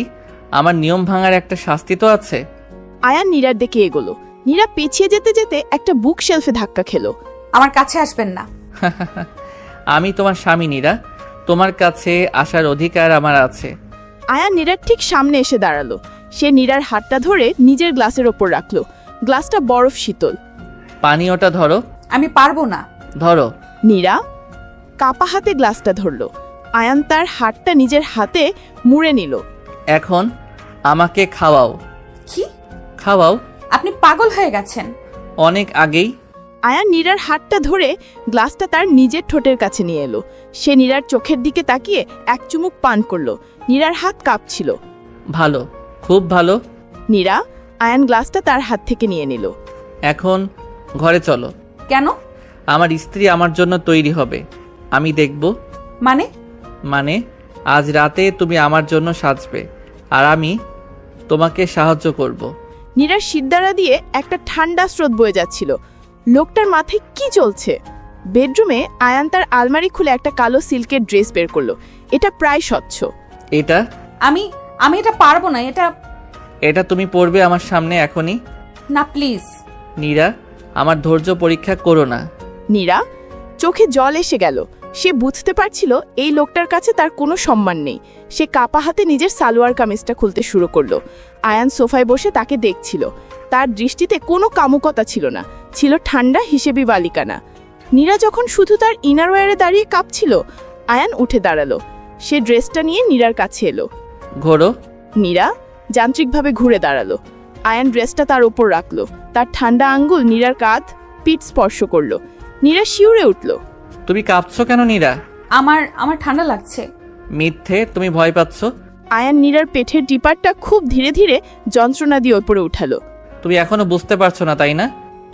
আমার নিয়ম ভাঙার একটা শাস্তি তো আছে। আয়ান নীরার দিকে এগোলো। নীরা পেছিয়ে যেতে যেতে একটা বুক শেলফে ধাক্কা খেলো। আমার কাছে আসবেন না। আমি তোমার স্বামী নীরা, তোমার কাছে আসার অধিকার আমার আছে। আয়ান নীরার ঠিক সামনে এসে দাঁড়ালো। সে নীরার হাতটা ধরে নিজের গ্লাসের ওপর রাখলো। গ্লাসটা বরফ শীতল। পানীয়টা ধরো। আমি পারবো না। ধরো। নীরা কাপা হাতে গ্লাসটা ধরলো। আয়ান তার হাতটা নিজের হাতে মুড়ে নিল। এখন আমাকে খাওয়াও। কি? খাওয়াও। আপনি পাগল হয়ে গেছেন। অনেক আগেই। আয়ান নীরার হাতটা ধরে গ্লাসটা তার নিজের ঠোঁটের কাছে নিয়ে এলো। সে নীরার চোখের দিকে তাকিয়ে এক চুমুক পান করলো। নীরার হাত কাঁপছিল। ভালো, খুব ভালো। নীরা আয়ান গ্লাসটা তার হাত থেকে নিয়ে নিল। এখন ঘরে চলো। কেন? আমার স্ত্রী আমার জন্য তৈরি হবে, আমি দেখব। মানে আজ রাতে তুমি আমার জন্য সাজবে আর আমি তোমাকে সাহায্য করব। নীরার সিদ্ধারা দিয়ে একটা ঠান্ডা স্রোত বয়ে যাচ্ছিল। লোকটার মাথায় কি চলছে? বেডরুমে আয়ান তার আলমারি খুলে একটা কালো সিল্কের ড্রেস বের করলো। এটা প্রায় স্বচ্ছ। এটা আমি এটা পারবো না। এটা তুমি পরবে আমার সামনে এখনই। না প্লিজ। নীরা, আমার ধৈর্য পরীক্ষা করো না। নীরা চোখে জল এসে গেল। সে বুঝতে পারছিল এই লোকটার কাছে তার কোনো সম্মান নেই। সে কাপা হাতে নিজের সালোয়ার কামিজটা খুলতে শুরু করলো। আয়ান সোফায় বসে তাকে দেখছিল। তার দৃষ্টিতে কোনো কামুকতা ছিল না, ছিল ঠান্ডা হিসেবি বালিকানা। নীরা যখন শুধু তার ইনারওয়্যারে দাঁড়িয়ে কাঁপছিল, আয়ান উঠে দাঁড়ালো। সে ড্রেসটা নিয়ে নীরার কাছে এলো। ঘোরো। নীরা যান্ত্রিকভাবে ঘুরে দাঁড়ালো। আয়ান ড্রেসটা তার উপর রাখলো। তার ঠান্ডা আঙ্গুল নীরার কাঁধ পিঠ স্পর্শ করলো। নীরা শিউরে উঠল। তুমি কাঁপছো কেন নীরা? আমার ঠান্ডা লাগছে। মিথ্যে, তুমি ভয় পাচ্ছ। আয়ান নীরার পেটের টিপারটা খুব ধীরে ধীরে যন্ত্রণা দিয়ে ওপরে উঠালো। তুমি এখনো বুঝতে পারছো না, তাই না?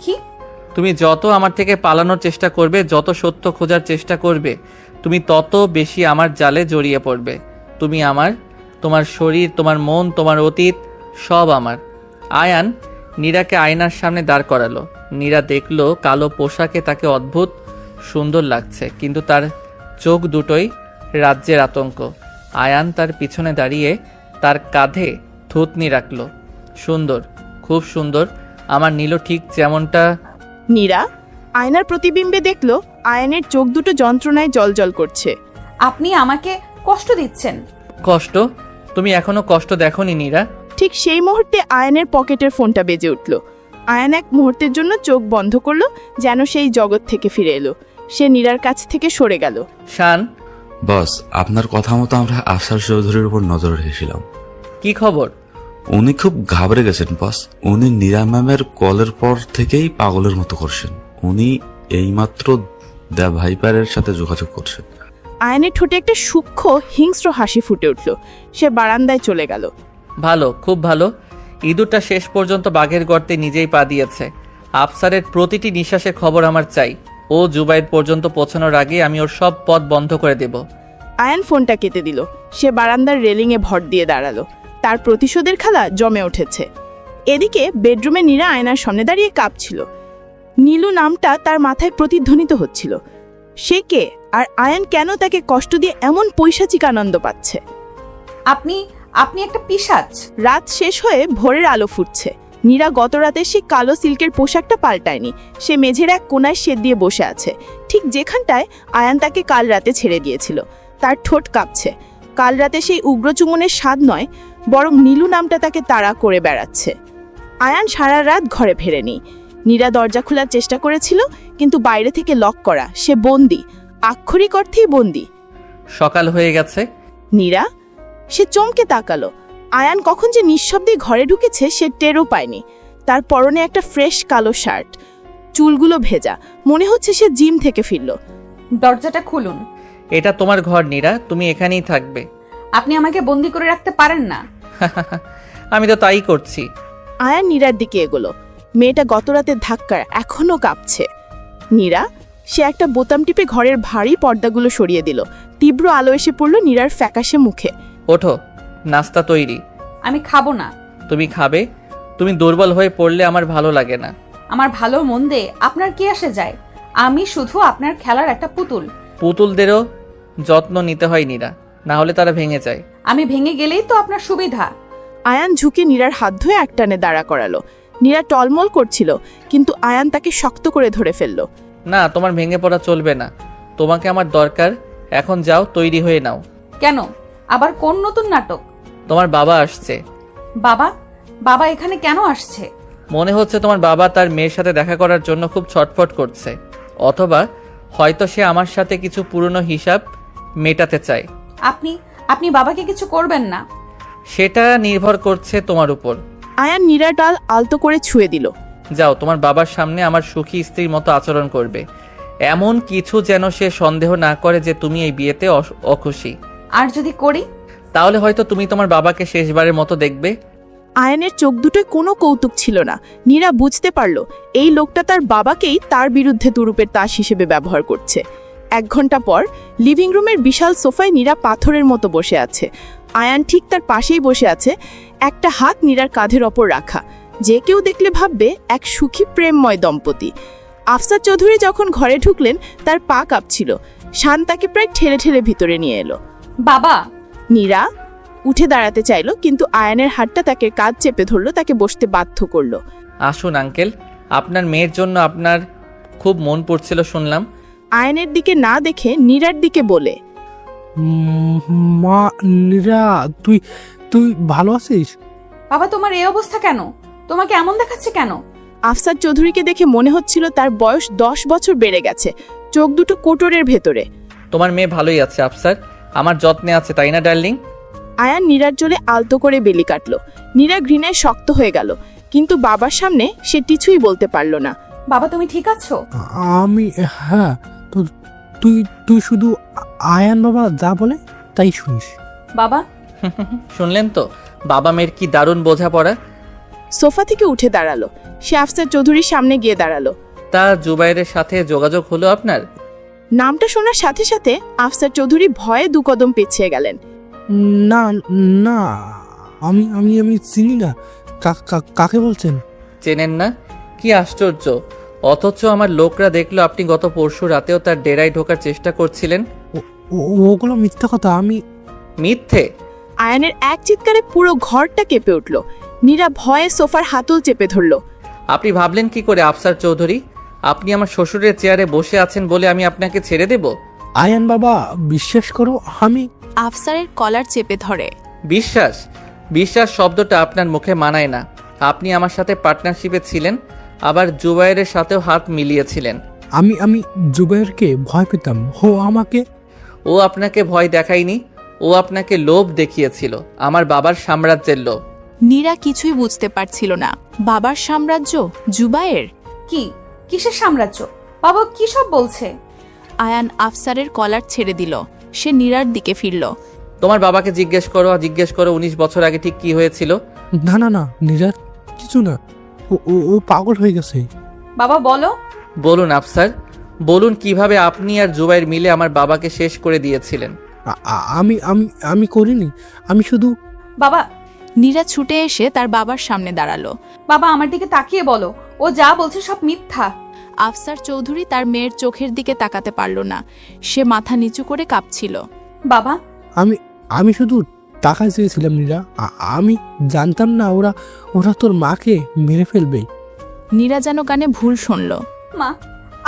কি? তুমি যত আমার থেকে পালানোর চেষ্টা করবে, যত সত্য খোঁজার চেষ্টা করবে, তুমি তত বেশি আমার জালে জড়িয়ে পড়বে। তুমি আমার, তোমার শরীর, তোমার মন, তোমার অতীত সব আমার। আয়ান নীরাকে আয়নার সামনে দাঁড় করালো। নীরা দেখলো কালো পোশাকে তাকে অদ্ভুত সুন্দর লাগছে, কিন্তু তার চোখ দুটোই রাজ্যের আতঙ্ক। আয়ান তার পিছনে দাঁড়িয়ে তার কাঁধে থুতনি রাখলো। সুন্দর, খুব সুন্দর, আমার নীল ঠিক যেমনটা। নীরা আয়নার প্রতিবিম্বে দেখলো আয়ানের চোখ দুটো যন্ত্রণায় জলজল করছে। আপনি আমাকে কষ্ট দিচ্ছেন। কষ্ট? তুমি এখনো কষ্ট দেখোনি নীরা। ঠিক সেই মুহূর্তে আয়ানের পকেটের ফোনটা বেজে উঠল। আয়ান এক মুহূর্তের জন্য চোখ বন্ধ করলো, যেন সেই জগৎ থেকে ফিরে এলো। সে নীরার কাছ থেকে সরে গেল। শান। বস, আপনার কথা মতো আমরা আফসার চৌধুরীর উপর নজর রেখেছিলাম। কি খবর? উনি খুব ঘাবড়ে গেছেন বস। উনি নীরা ম্যামের কলের পর থেকেই পাগলের মতো করছেন। উনি এইমাত্র দ্য ভাইপারের সাথে যোগাযোগ করছেন। আয়ানের ঠোঁটে একটা সূক্ষ্ম হিংস্র হাসি ফুটে উঠল। সে বারান্দায় চলে গেল। ভালো, খুব ভালো। ইঁদুরটা শেষ পর্যন্ত বাঘের গর্তে নিজেই পা দিয়েছে। আফসারের প্রতিটি নিঃশ্বাসের খবর আমার চাই। ও জুবাইর পর্যন্ত পৌঁছানোর আগে আমি ওর সব পথ বন্ধ করে দেব। আয়ান ফোনটা কেটে দিল। সে বারান্দার রেলিংয়ে ভর দিয়ে দাঁড়ালো। তার প্রতিশোধের খেলা জমে উঠেছে। এদিকে বেডরুমে নীরা আয়নার সামনে দাঁড়িয়ে কাঁপছিল। নীলু নামটা তার মাথায় প্রতিধ্বনিত হচ্ছিল। সে কে, আর আয়ান কেন তাকে কষ্ট দিয়ে এমন পৈশাচিক আনন্দ পাচ্ছে? আপনি একটা পিশাচ। রাত শেষ হয়ে ভোরের আলো ফুটছে। নীরা গত রাতে সেই কালো সিল্কের পোশাকটা পাল্টায়নি। সে মেঝের এক কোনায় শেড দিয়ে বসে আছে, ঠিক যেখানটায় আয়ান তাকে কাল রাতে ছেড়ে দিয়েছিল। তার ঠোঁট কাঁপছে। কাল রাতে সেই উগ্র চুমনের স্বাদ নয়, বরং নীলু নামটা তাকে তাড়া করে বেড়াচ্ছে। আয়ান সারা রাত ঘরে ফেরেনি। নীরা দরজা খোলার চেষ্টা করেছিল, কিন্তু বাইরে থেকে লক করা। সে বন্দি, আক্ষরিক অর্থেই বন্দি। সকাল হয়ে গেছে। নীরা, সে চমকে তাকালো। আয়ান কখন যে নিঃশব্দে ঘরে ঢুকেছে সে টেরও পায়নি। তার পরনে একটা ফ্রেশ কালো শার্ট, চুলগুলো ভেজা, মনে হচ্ছে সে জিম থেকে ফিরল। দরজাটা খুলুন। এটা তোমার ঘর নীরা, তুমি এখানেই থাকবে। আপনি আমাকে বন্দি করে রাখতে পারেন না। আমি তো তাই করছি। আয়ান নীরার দিকে এগোলো। মেয়েটা গত রাতের ধাক্কায় এখনো কাঁপছে। নীরা, সে একটা বোতাম টিপে ঘরের ভারী পর্দাগুলো সরিয়ে দিল। তীব্র আলো এসে পড়ল নীরার ফ্যাকাশে মুখে। ওঠো, নাস্তা তৈরি। আমি খাবো না। তুমি খাবে? তুমি দুর্বল হয়ে পড়লে আমার ভালো লাগে না। আমার ভালো মন্দে আপনার কি আসে যায়? আমি শুধু আপনার খেলার একটা পুতুল। পুতুলদেরও যত্ন নিতে হয় নীরা, না হলে তারা ভেঙে যায়। আমি ভেঙে গেলেই তো আপনার সুবিধা। আয়ান ঝুঁকে নীরার হাত ধরে একটানে দাঁড়া করালো। নীরা টলমল করছিল, কিন্তু আয়ান তাকে শক্ত করে ধরে ফেলল। না, তোমার ভেঙে পড়া চলবে না। তোমাকে আমার দরকার। এখন যাও, তৈরি হয়ে নাও। কেন? আবার কোন নতুন নাটক? তোমার বাবা আসছে। বাবা? বাবা এখানে কেন আসছে? মনে হচ্ছে তোমার বাবা তার মেয়ের সাথে দেখা করার জন্য খুব ছটফট করছে, অথবা হয়তো সে আমার সাথে কিছু পুরনো হিসাব মেটাতে চায়। আপনি বাবাকে কিছু করবেন না। সেটা নির্ভর করছে তোমার উপর। আয়ান নীরার ডাল আলতো করে ছুঁয়ে দিল। যাও, তোমার বাবার সামনে আমার সুখী স্ত্রীর মতো আচরণ করবে। এমন কিছু যেন সে সন্দেহ না করে যে তুমি এই বিয়েতে অখুশি। আর যদি করি? তাহলে হয়তো তুমি তোমার বাবাকে শেষবারের মতো দেখবে। আয়ানের চোখ দুটোয় কোনো কৌতুক ছিল না। নীরা বুঝতে পারল এই লোকটা তার বাবাকেই তার বিরুদ্ধে তুরুপের তাস হিসেবে ব্যবহার করছে। 1 ঘন্টা পর লিভিং রুমের বিশাল সোফায় নীরা পাথরের মতো বসে আছে। আয়ান ঠিক তার পাশেই বসে আছে, একটা হাত নীরার কাঁধের ওপর রাখা। যে কেউ দেখলে ভাববে এক সুখী প্রেমময় দম্পতি। আফসার চৌধুরী যখন ঘরে ঢুকলেন তার পা কাঁপছিল। শান তাকে প্রায় ঠেলে ঠেলে ভিতরে নিয়ে এলো। বাবা! নীরা উঠে দাঁড়াতে চাইলো, কিন্তু আয়ানের হাতটা তাকে কাঁধ চেপে ধরলো, তাকে বসতে বাধ্য করলো। আসুন আঙ্কেল, আপনার মেয়ের জন্য আপনার খুব মন পড়ছিল শুনলাম। আয়ানের দিকে না দেখে নীরার দিকে বলে, মা, নীরা, তুই ভালো আছিস? বাবা, তোমার এই অবস্থা কেন? তোমাকে এমন দেখাচ্ছে কেন? আফসার চৌধুরীকে দেখে মনে হচ্ছিল তার বয়স 10 বছর বেড়ে গেছে। চোখ দুটো কোটরের ভেতরে। তোমার মেয়ে ভালোই আছে আফসার, আমার যত্নে আছে, তাই না ডার্লিং? আয়ান নীরার জলে আলতো করে বেলি কাটলো। নীরা ঘৃণায় শক্ত হয়ে গেল, কিন্তু বাবার সামনে সে কিছুই বলতে পারল না। বাবা, তুমি ঠিক আছো? আমি, হ্যাঁ। তো তুই শুধু আয়ান বাবা যা বলে তাই শুনিস। বাবা! শুনলেন তো, বাবা মেয়ের কি দারুণ বোঝাপড়া। সোফা থেকে উঠে দাঁড়ালো। সে আফসার চৌধুরীর সামনে গিয়ে দাঁড়ালো। তা জুবাইরের সাথে যোগাযোগ হলো আপনার? নামটা শোনার সাথে সাথে আফসার চৌধুরী ভয়ে 2 কদম পিছিয়ে গেলেন। না না, আমি চিনি না। কাকে বলছেন? চেনেন না? কি আশ্চর্য! অথচ আমার লোকরা দেখলো আপনি গত পরশু রাতেও তার ডেরায় ঢোকার চেষ্টা করছিলেন। ওগুলো মিথ্যা কথা। আমি মিথ্যে? আয়ানের এক চিৎকারে পুরো ঘরটা কেঁপে উঠল। নীরা ভয়ে সোফার হাতল চেপে ধরল। আপনি ভাবলেন কি করে আফসার চৌধুরী আপনি আমার শ্বশুরের চেয়ারে বসে আছেন বলে আমি আপনাকে ছেড়ে দেব? আয়ান বাবা, বিশ্বাস করো, আমি আফসারের কলার চেপে ধরে। বিশ্বাস? বিশ্বাস শব্দটা আপনার মুখে মানায় না। আপনি আমার সাথে পার্টনারশিপে ছিলেন, আবার জুবাইরের সাথেও হাত মিলিয়েছিলেন। আমি জুবাইরকে ভয় পেতাম। ও আপনাকে ভয় দেখায়নি, ও আপনাকে লোভ দেখিয়েছিল, আমার বাবার সাম্রাজ্যের লোভ। নীরা কিছুই বুঝতে পারছিল না। বাবার সাম্রাজ্য? জুবায়ের? কিসের সাম্রাজ্য? বাবা কি সব বলছে? আয়ান আফসারের কলার ছেড়ে দিল। সে নীরার দিকে ফিরল। তোমার বাবাকে জিজ্ঞেস করো 19 বছর আগে ঠিক কি হয়েছিল। না, নীরা কিছু না। ও পাগল হয়ে গেছে। বাবা বলো। বলুন আফসার, বলুন কিভাবে আপনি আর জুবাইর মিলে আমার বাবাকে শেষ করে দিয়েছিলেন। আমি করিনি। আমি শুধু। বাবা! নীরা ছুটে এসে তার বাবার সামনে দাঁড়ালো। বাবা, আমার দিকে তাকিয়ে বলো, ও যা বলছে সব মিথ্যা। আফসার চৌধুরী তার মেয়ের চোখের দিকে তাকাতে পারল না। সে মাথা নিচু করে কাঁপছিল। বাবা! আমি শুধু টাকা চেয়েছিলাম নীরা। আমি জানতাম না ওরা ওরা তোর মাকে মেরে ফেলবে। নীরা যেন কানে ভুল শুনল। মা,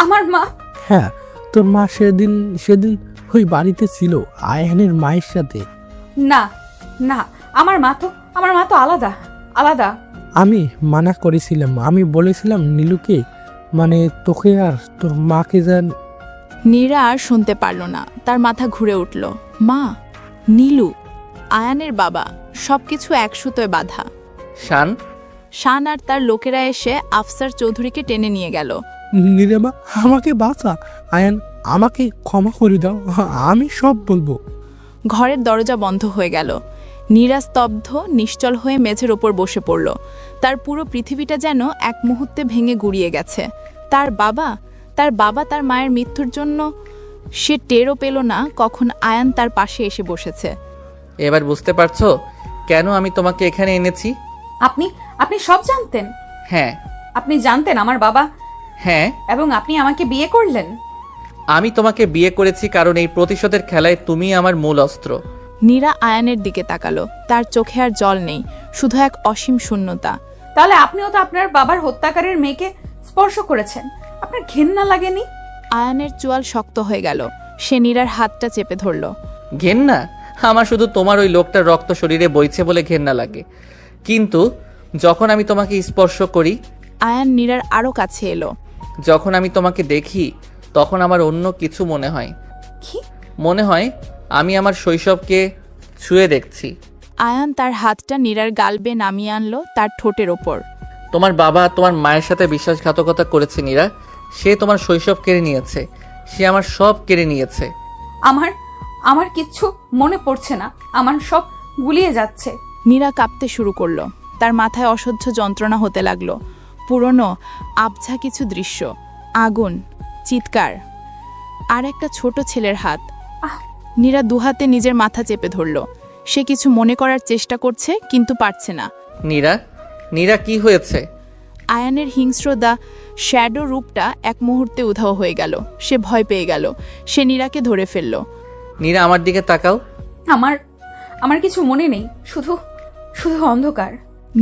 আমার মা। হ্যাঁ, তোর মা সেদিন সেদিন ওই বাড়িতে ছিল আয়ানের মায়ের সাথে। না না, আমার মা তো আলাদা আলাদা। আমি মানা করেছিলাম, আমি বলেছিলাম নীলুকে, মানে তোকে আর তোর মাকে যেন। নীরা আর শুনতে পারল না, তার মাথা ঘুরে উঠল। মা, নীলু, আয়ানের বাবা, সবকিছু এক সুতোয় বাঁধা। শান, শান আর তার লোকেরা এসে আফসার চৌধুরীকে টেনে নিয়ে গেল। নীলিমা, আমাকে বাঁচা। আয়ান, আমাকে ক্ষমা করে দাও, আমি সব বলবো। ঘরের দরজা বন্ধ হয়ে গেল। নীরা স্তব্ধ, নিশ্চল হয়ে মেঝের ওপর বসে পড়ল। তার পুরো পৃথিবীটা যেন এক মুহূর্তে ভেঙে গুড়িয়ে গেছে। তার বাবা তার মায়ের মৃত্যুর জন্য সে টেরও পেল না কখন আয়ান তার পাশে এসে বসেছে। এবার বুঝতে পারছো কেন আমি তোমাকে এখানে এনেছি? আপনি সব জানতেন? হ্যাঁ। আপনি জানতেন আমার বাবা? হ্যাঁ। এবং আপনি আমাকে বিয়ে করলেন? আমি তোমাকে বিয়ে করেছি কারণ এই প্রতিশোধের খেলায় তুমি আমার মূল অস্ত্র। নীরা আয়ানের দিকে তাকালো। তার চোখে আর জল নেই, শুধু এক অসীম শূন্যতা। তাহলে আপনিও তো আপনার বাবার হত্যাকারীর মেয়েকে স্পর্শ করেছেন, আপনার ঘেন্না লাগেনি? আয়ানের চোয়াল শক্ত হয়ে গেল। সে নীরার হাতটা চেপে ধরল। ঘেন্না? আমার শুধু তোমার ওই লোকটার রক্ত শরীরে বইছে বলে ঘেন্না লাগে, কিন্তু যখন আমি তোমাকে স্পর্শ করি। আয়ান নীরার আরো কাছে এলো। যখন আমি তোমাকে দেখি তখন আমার অন্য কিছু মনে হয়। কি মনে হয়? আমি আমার শৈশবকে ছুঁয়ে দেখছি। আয়ান তার হাতটা নীরার গাল বেয়ে নামিয়ে আনলো তার ঠোঁটের ওপর। তোমার বাবা তোমার মায়ের সাথে বিশ্বাসঘাতকতা করেছে নীরা। সে তোমার শৈশব কেড়ে নিয়েছে, সে আমার সব কেড়ে নিয়েছে। আমার কিচ্ছু মনে পড়ছে না, আমার সব গুলিয়ে যাচ্ছে। নীরা কাঁপতে শুরু করলো। তার মাথায় অসহ্য যন্ত্রণা হতে লাগলো। পুরনো আবছা কিছু দৃশ্য, আগুন, চিৎকার, আর একটা ছোট ছেলের হাত। নীরা দুহাতে নিজের মাথা চেপে ধরল। সে কিছু মনে করার চেষ্টা করছে কিন্তু পারছে না। নীরা কি হয়েছে? আয়ানের হিংস্র দা শ্যাডো রূপটা এক মুহূর্তে উধাও হয়ে গেল। সে ভয় পেয়ে গেল। সে নীরাকে ধরে ফেলল। নীরা, আমার দিকে তাকাও। আমার কিছু মনে নেই, শুধু অন্ধকার।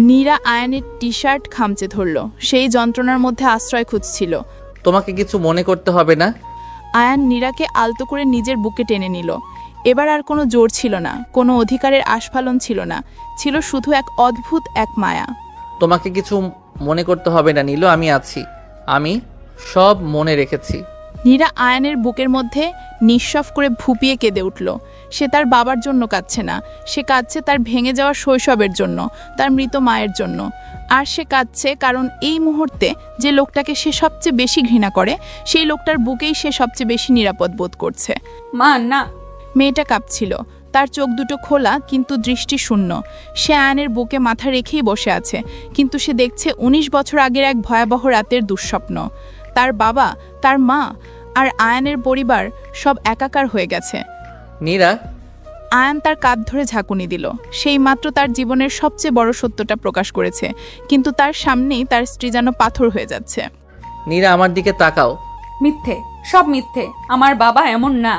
নীরা আয়ানের টি শার্ট খামচে ধরল। সেই যন্ত্রণার মধ্যে আশ্রয় খুঁজছিল। তোমাকে কিছু মনে করতে হবে না। আয়ান নীরাকে আলতো করে নিজের বুকে টেনে নিল। এবার আর কোনো জোর ছিল না, কোনো অধিকারের আস্ফালন ছিল না, ছিল শুধু এক অদ্ভুত এক মায়া। তোমাকে কিছু মনে করতে হবে না নীলু, আমি আছি, আমি সব মনে রেখেছি। নীরা আয়ানের বুকের মধ্যে নিঃশ্বাস করে ফুপিয়ে কেঁদে উঠল। সে তার বাবার জন্য কাঁদছে না, সে কাঁদছে তার ভেঙে যাওয়া শৈশবের জন্য, তার মৃত মায়ের জন্য। আর সে কাঁদছে কারণ এই মুহূর্তে যে লোকটাকে সে সবচেয়ে বেশি ঘৃণা করে, সেই লোকটার বুকেই সে সবচেয়ে বেশি নিরাপদ বোধ করছে। মা, না। মেয়েটা কাঁপছিল। তার চোখ দুটো খোলা কিন্তু দৃষ্টি শূন্য। সে আয়ানের বুকে মাথা রেখেই বসে আছে, কিন্তু সে দেখছে 19 বছর আগের এক ভয়াবহ রাতের দুঃস্বপ্ন। তার বাবা, তার মা আর আয়ানের পরিবার সব একাকার হয়ে গেছে। নীরা। আয়ান তার কাঁধ ধরে ঝাঁকুনি দিল। সেই মাত্র তার জীবনের সবচেয়ে বড় সত্যটা প্রকাশ করেছে, কিন্তু তার সামনেই তার স্ত্রী যেন পাথর হয়ে যাচ্ছে। নীরা, আমার দিকে তাকাও। মিথ্যে, সব মিথ্যে। আমার বাবা এমন না।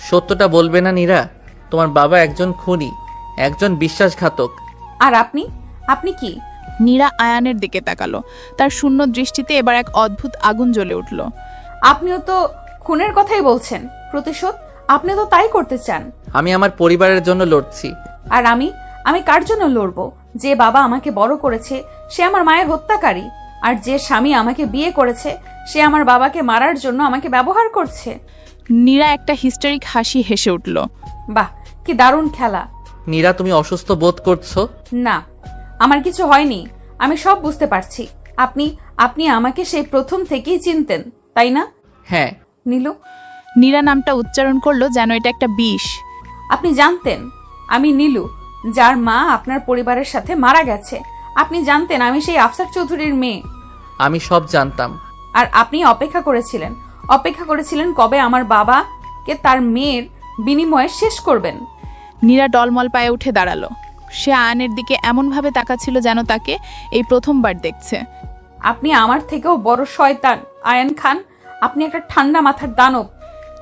সত্যটা বলবে না নীরা? তোমার বাবা একজন খুনি, একজন বিশ্বাসঘাতক। আর আপনি কি? নীরা আয়ানের দিকে তাকালো। তার শূন্য দৃষ্টিতে এবার এক অদ্ভুত আগুন জ্বলে উঠল। আপনিও তো খুনের কথাই বলছেন। প্রতিশোধ আপনি তো তাই করতে চান। আমি আমার পরিবারের জন্য লড়ছি। আর আমি কার জন্য লড়বো? যে বাবা আমাকে বড় করেছে সে আমার মায়ের হত্যাকারী, আর যে স্বামী আমাকে বিয়ে করেছে সে আমার বাবাকে মারার জন্য আমাকে ব্যবহার করছে। নীরা একটা হিস্টেরিক হাসি হেসে উঠল। বাহ, কি দারুণ খেলা। নীরা, তুমি অসুস্থ বোধ করছো? না, আমার কিছু হয়নি। আমি সব বুঝতে পারছি। আপনি আমাকে সেই প্রথম থেকেই চিনতেন, তাই না? হ্যাঁ। নীলু। নীরা নামটা উচ্চারণ করলো যেন এটা একটা বিষ। আপনি জানতেন আমি নীলু, যার মা আপনার পরিবারের সাথে মারা গেছে। আপনি জানতেন আমি সেই আফসার চৌধুরীর মেয়ে। আমি সব জানতাম। আর আপনি অপেক্ষা করেছিলেন কবে আমার বাবাকে তার মেয়ের বিনিময়ে শেষ করবেন। নীরা ডলমল পায়ে উঠে দাঁড়ালো। সে আয়ানের দিকে এমনভাবে তাকাচ্ছিল যেন তাকে এই প্রথমবার দেখছে। আপনি আমার থেকেও বড় শয়তান আয়ান খান। আপনি একটা ঠান্ডা মাথার দানব।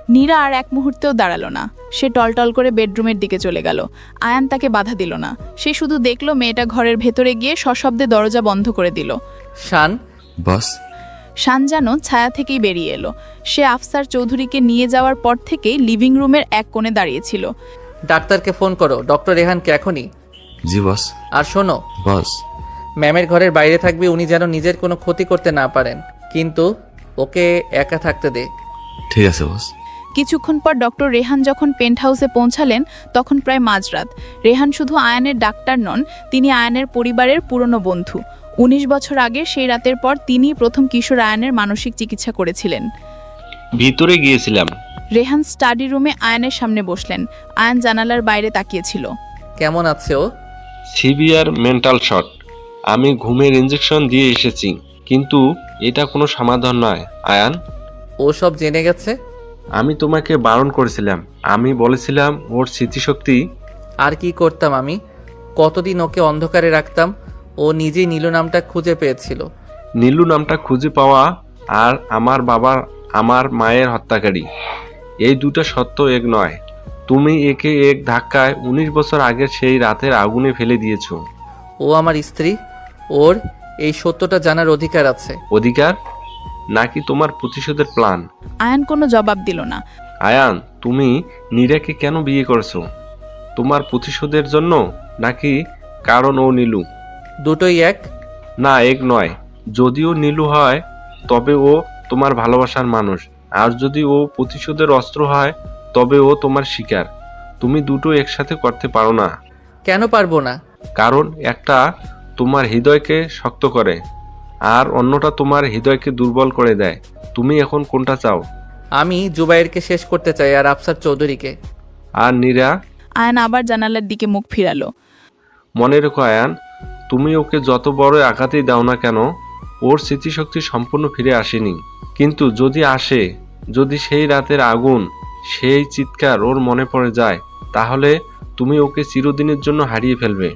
নীরা আর এক মুহূর্তেও দাঁড়ালো না। সে টলটল করে বেডরুমের দিকে চলে গেল। আয়ান তাকে বাধা দিল না। সে শুধু দেখল মেয়েটা ঘরের ভেতরে গিয়ে সশব্দে দরজা বন্ধ করে দিল। শান, বস, শান যেন ছায়া থেকেই বেরিয়ে এলো। সে আফসার চৌধুরীকে নিয়ে যাওয়ার পর থেকেই লিভিং রুমের এক কোণে দাঁড়িয়েছিল। ডাক্তারকে ফোন করো, ডক্টর রেহানকে এখনই। জি বস। আর শোনো, বস, ম্যামের ঘরের বাইরে থাকবে, উনি যেন নিজের কোনো ক্ষতি করতে না পারেন, কিন্তু ওকে একা থাকতে দে। ঠিক আছে বস। কিছুক্ষণ পর ডক্টর রেহান যখন পেন্ট হাউসে পৌঁছালেন তখন প্রায় মাঝরাত। রেহান শুধু আয়ানের ডাক্তার নন, তিনি আয়ানের পরিবারের পুরনো বন্ধু। 19 বছর আগে সেই রাতের পর তিনিই প্রথম কিশোর আয়ানের মানসিক চিকিৎসা করেছিলেন। ভিতরে গিয়েছিলাম। রেহান স্টাডি রুমে আয়ানের সামনে বসলেন। আয়ান জানালার বাইরে তাকিয়েছিল। কেমন আছে ও? Severe mental shot. আমি ঘুমের ইনজেকশন দিয়ে এসেছি, কিন্তু এটা কোনো সমাধান নয়। আয়ান, ও সব জেনে গেছে? আমি তোমাকে বারণ করেছিলাম। আমি বলেছিলাম ওর স্মৃতিশক্তি। আর কি করতাম আমি? কতদিন ওকে অন্ধকারে রাখতাম। ও নিজেই নীলু নামটা খুঁজে পেয়েছিল। নীলু নামটা খুঁজে পাওয়া আর আমার বাবার আমার মায়ের হত্যাকারী, এই দুটো সত্য এক নয়। তুমি একে এক ধাক্কায় 19 বছর আগের সেই রাতের আগুনে ফেলে দিয়েছো। ও আমার স্ত্রী, ওর এই সত্যটা জানার অধিকার আছে। অধিকার নাকি তোমার প্রতিশোধের প্ল্যান? আয়ান কোনো জবাব দিল না। আয়ান, তুমি নীরাকে কেন বিয়ে করেছো? তোমার প্রতিশোধের জন্য নাকি কারণ ও নীলু? দুটোই এক। না, এক নয়। যদিও নীলু হয় তবে ও তোমার ভালোবাসার মানুষ, আর যদি ও প্রতিশোধের অস্ত্র হয় তবে ও তোমার শিকার। তুমি দুটো একসাথে করতে পারো না। কেন পারবো না? কারণ একটা তোমার হৃদয়কে শক্ত করে আর অন্যটা তোমার হৃদয়কে দুর্বল করে দেয়। তুমি এখন কোনটা চাও? আমি জুবাইরকে শেষ করতে চাই, আর আফসার চৌধুরীকে। আর নীরা? আয়ান আবার জানালার দিকে মুখ ফিরালো। মনে রেখো আয়ান, তুমি ওকে যত বড় আঘাতই দাও না কেন, ওর স্মৃতিশক্তি সম্পূর্ণ ফিরে আসেনি। কিন্তু যদি আসে, যদি সেই রাতের আগুন, সেই চিৎকার ওর মনে পড়ে যায়, তাহলে তুমি ওকে চিরদিনের জন্য হারিয়ে ফেলবে।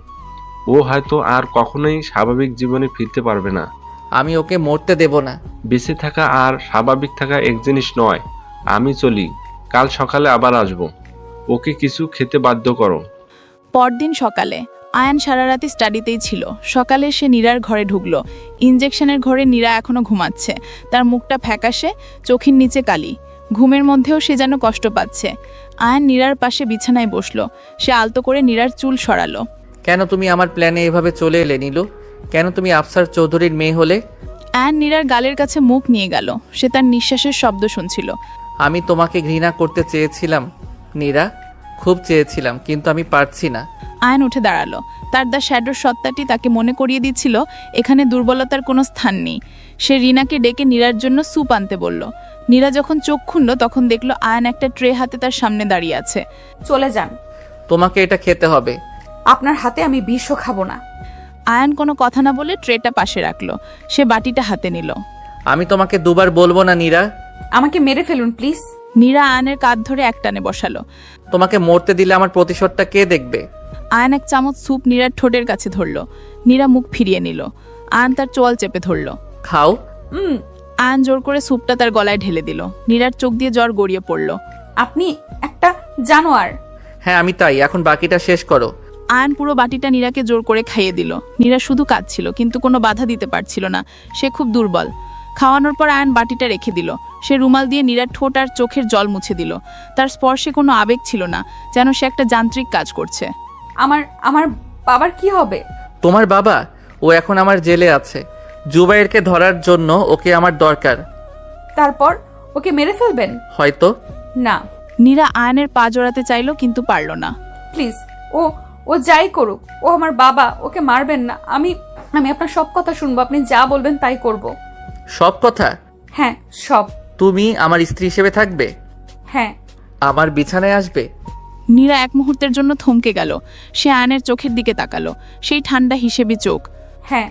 ও হয়তো আর কখনোই স্বাভাবিক জীবনে ফিরতে পারবে না। আমি ওকে মরতে দেব না। বেঁচে থাকা আর স্বাভাবিক থাকা এক জিনিস নয়। আমি চলি, কাল সকালে আবার আসব। ওকে কিছু খেতে বাধ্য করো। পরদিন সকালে আয়ান সারা রাতে স্টাডিতেই ছিল। সকালে সে নীরার ঘরে ঢুকলো। ইনজেকশনের ঘরে নীরা এখনো ঘুমাচ্ছে। তার মুখটা ফ্যাকাশে, চোখের নিচে কালি। ঘুমের মধ্যেও সে যেন কষ্ট পাচ্ছে। আয়ান নীরার পাশে বিছানায় বসলো। সে আলতো করে নীরার চুল সরালো। কেন তুমি আমার প্ল্যানে এভাবে চলে এলে নীলু? কেন তুমি আফসার চৌধুরীর মেয়ে হলে? আয়ান নীরার গালের কাছে মুখ নিয়ে গেল। সে তার নিঃশ্বাসের শব্দ শুনছিল। আমি তোমাকে ঘৃণা করতে চেয়েছিলাম নীরা, খুব চেয়েছিলাম, কিন্তু আমি পারছি না। আয়ান উঠে দাঁড়ালো। তার দ্য শ্যাডোর সত্তাটি তাকে মনে করিয়ে দিচ্ছিল এখানে দুর্বলতার কোনো স্থান নেই। সে রিনাকে ডেকে নীরার জন্য স্যুপ আনতে বলল। নীরা যখন চোখ খুলল তখন দেখলো আয়ান একটা ট্রে হাতে তার সামনে দাঁড়িয়ে আছে। চলে যান, তোমাকে এটা খেতে হবে। আপনার হাতে আমি বিষও খাবো না। আয়ান কোনো কথা না বলে ট্রেটা পাশে রাখলো। সে বাটিটা হাতে নিল। আমি তোমাকে দুবার বলবো না নীরা? আমাকে মেরে ফেলুন প্লিজ। নীরা আয়ানের কাঁধ ধরে একটানে বসালো। তোমাকে মরতে দিলে আমার প্রতিশোধটা কে দেখবে? আয়ান এক চামচ স্যুপ নীরার ঠোঁটের কাছে ধরল। নীরা মুখ ফিরিয়ে নিল। আয়ান তার চোয়াল চেপে ধরল। খাও। আয়ান জোর করে স্যুপটা তার গলায় ঢেলে দিল। নীরার চোখ দিয়ে জ্বর গড়িয়ে পড়ল। আপনি একটা জানোয়ার। হ্যাঁ আমি তাই, এখন বাকিটা শেষ করো। আয়ান পুরো বাটিটা নীরাকে জোর করে খাইয়ে দিল। নীরা শুধু কাঁদছিল, কিন্তু কোনো বাধা দিতে পারছিল না। সে খুব দুর্বল। খাওয়ানোর পর আয়ান বাটিটা রেখে দিল। সে রুমাল দিয়ে নীরার ঠোঁট আর চোখের জল মুছে দিল। তার স্পর্শে কোনো আবেগ ছিল না, যেন সে একটা যান্ত্রিক কাজ করছে। আমার বাবার কি হবে? তোমার বাবা? ও এখন আমার জেলে আছে। জুবাইরকে ধরার জন্য ওকে আমার দরকার। তারপর ওকে মেরে ফেলবেন? হয়তো। না। নীরা আয়ানের পা জড়াতে চাইল, কিন্তু পারল না। প্লিজ, ও যাই করুক, ও আমার বাবা, ওকে মারবেন না। আমি আপনার সব কথা শুনবো, আপনি যা বলবেন তাই করব। সব কথা? হ্যাঁ, সব। তুমি আমার স্ত্রী হিসেবে থাকবে? হ্যাঁ। আমার বিছানায় আসবে? নীরা এক মুহূর্তের জন্য থমকে গেল। সে আয়ানের চোখের দিকে তাকালো, সেই ঠান্ডা হিসেবি চোখ। হ্যাঁ।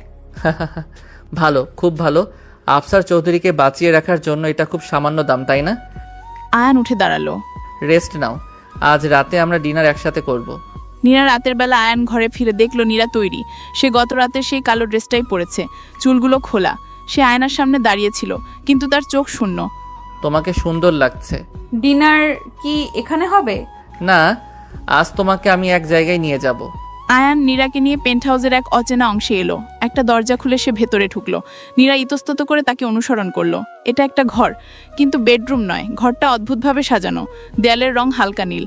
ভালো, খুব ভালো। আফসার চৌধুরীকে বাঁচিয়ে রাখার জন্য এটা খুব সামান্য দাম, তাই না? আয়ান উঠে দাঁড়ালো। রেস্ট নাও, আজ রাতে আমরা ডিনার একসাথে করব। নীরা রাতের বেলা আয়ান ঘরে ফিরে দেখলো নীরা তৈরি। সে গত রাতে সেই কালো ড্রেসটাই পরেছে, চুলগুলো খোলা। সে আয়নার সামনে দাঁড়িয়েছিল, কিন্তু তার চোখ শূন্য। তোমাকে সুন্দর লাগছে। ডিনার কি এখানে হবে? না, আজ তোমাকে আমি এক জায়গায় নিয়ে যাব। আয়ান নীরাকে নিয়ে পেন্ট হাউসের এক অচেনা অংশে এলো। একটা দরজা খুলে সে ভেতরে ঢুকলো। নীরা ইতস্তত করে তাকে অনুসরণ করলো। এটা একটা ঘর, কিন্তু বেডরুম নয়। ঘরটা অদ্ভুতভাবে সাজানো। দেয়ালের রং হালকা নীল।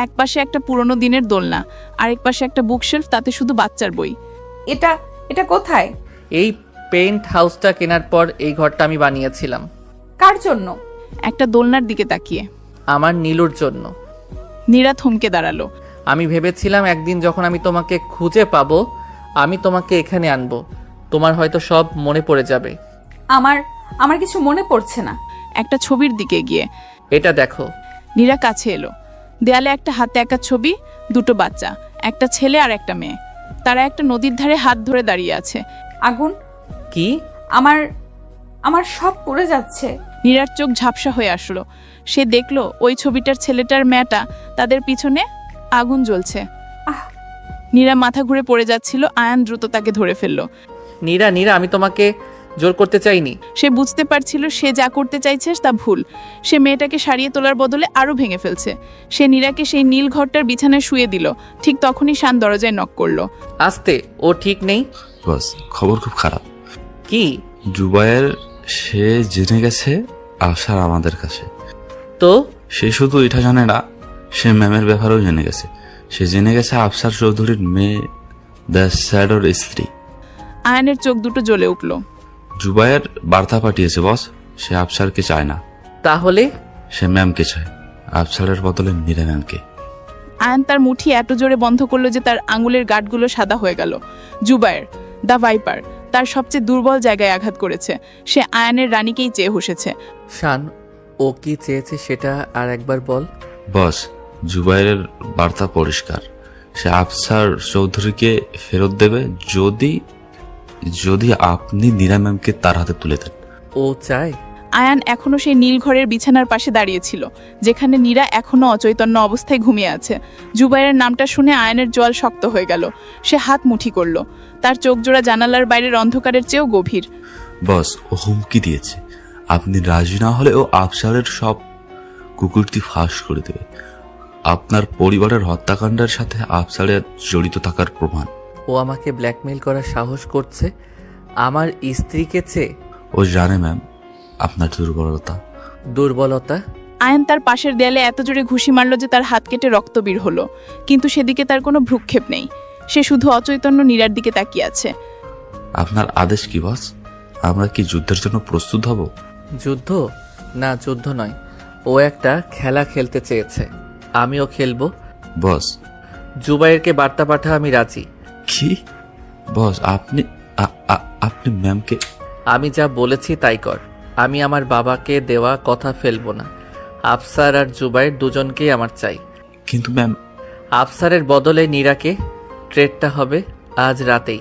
এক পাশে একটা পুরনো দিনের দোলনা, আরেক পাশে একটা বুকশেলফ, তাতে শুধু বাচ্চার বই। এটা এটা কোথায়? এই পেন্ট হাউসটা কেনার পর এই ঘরটা আমি বানিয়েছিলাম। কার জন্য? একটা দোলনার দিকে তাকিয়ে। আমার নীলুর জন্য। নীরা থমকে দাঁড়ালো। আমি ভেবেছিলাম একদিন যখন আমি তোমাকে খুঁজে পাবো, আমি তোমাকে এখানে আনবো। তোমার হয়তো সব মনে পড়ে যাবে। আমার আমার কিছু মনে পড়ছে না। একটা ছবির দিকে গিয়ে। এটা দেখো। নীরা কাছে এলো। দেয়ালে একটা হাতে একা ছবি, দুটো বাচ্চা, একটা ছেলে আর একটা মেয়ে। তারা একটা নদীর ধারে হাত ধরে দাঁড়িয়ে আছে। আগুন। কি? আমার আমার সব পুড়ে যাচ্ছে। নীরার চোখ ঝাপসা হয়ে আসলো। সে দেখলো ওই ছবিটার ছেলেটার মেয়েটা, তাদের পিছনে আগুন জ্বলছে। নীরা মাথা ঘুরে পড়ে যাচ্ছিল। আয়ান দ্রুত তাকে ধরে ফেললো। নীরা, নীরা, আমি তোমাকে জোর করতে চাইনি। সে বুঝতে পারছিল সে যা করতে চাইছে তা ভুল। সে মেয়েটাকে সারিয়ে তোলার বদলে আরো ভেঙে ফেলছে। সে নীরাকে সেই নীল ঘরটার বিছানায় শুয়ে দিল। ঠিক তখনই শান দরজায় নক করলো। আস্তে, ও ঠিক নেই। বস, খবর খুব খারাপ। কি? জুবায়ের সে জেনে গেছে আফসার আমাদের কাছে। তো সে শুধু এটা জানে না, সে ম্যামের ব্যাপারেও জেনে গেছে। সে জেনে গেছে আফসার চৌধুরীর মেয়ে দ্য শ্যাডোর স্ত্রী। আয়ানের চোখ দুটো জ্বলে উঠল। জুবায়ের বার্তা পাঠিয়েছে বস। সে আফসারকে চায় না, তাহলে? সে ম্যামকে চায়। আফসারের বদলে মীরা ম্যামকে। আয়ান তার মুঠি এত জোরে বন্ধ করলো যে তার আঙুলের গাঁটগুলো সাদা হয়ে গেল। জুবায়ের, দ্য ভাইপার, তার সবচেয়ে দুর্বল জায়গায় আঘাত করেছে। সে আয়ানের রানীকেই চেয়ে বসেছে। শান, ও কি চেয়েছে সেটা আর একবার বল। বস, জুবাইরের বার্তা পরিষ্কার। সে আফসার চৌধুরীকে ফেরত দেবে যদি যদি আপনি নীরা ম্যামকে তার হাতে তুলে দেন। ও চায়? আয়ান এখনো সেই নীল ঘরের বিছানার পাশে দাঁড়িয়েছিল, যেখানে নীরা এখনো অচৈতন্য অবস্থায় ঘুমিয়ে আছে। জুবাইরের নামটা শুনে আয়ানের জল শক্ত হয়ে গেল। সে হাত মুঠি করল। তার চোখ জোড়া জানালার বাইরের অন্ধকারের চেয়েও গভীর। বস, ও হুমকি দিয়েছে আপনি রাজি না হলে ও আফসারের সব কুকুরটি ফাঁস করে দেবে। আপনার পরিবারের হত্যাকাণ্ডের সাথে আফসারের জড়িত থাকার প্রমাণ। ও আমাকে ব্ল্যাকমেইল করার সাহস করছে আমার স্ত্রীকে চেয়ে। ও জানে ম্যাম আপনার দুর্বলতা। দুর্বলতা? আয়ান তার পাশের দেয়ালে এত জোরে ঘুষি মারল যে তার হাত কেটে রক্ত বের হলো, কিন্তু সেদিকে তার কোনো ভ্রুক্ষেপ নেই। সে শুধু অচৈতন্য নীরার দিকে তাকিয়ে আছে। আপনার আদেশ কি বস? আমরা কি যুদ্ধের জন্য প্রস্তুত হব? যুদ্ধ? না, যুদ্ধ নয়। ও একটা খেলা খেলতে চেয়েছে, আমিও খেলবো। বস, জুবাইরকে বার্তা পাঠা, আমি রাজি। কি? বস, আপনি আপনি ম্যামকে? আমি যা বলেছি তাই কর। আমি আমার বাবাকে দেওয়া কথা ফেলবো না। আফসার আর জুবাইর দুজনকেই আমার চাই। কিন্তু ম্যাম। আফসারের বদলে নীরাকে ট্রেডটা হবে আজ রাতেই।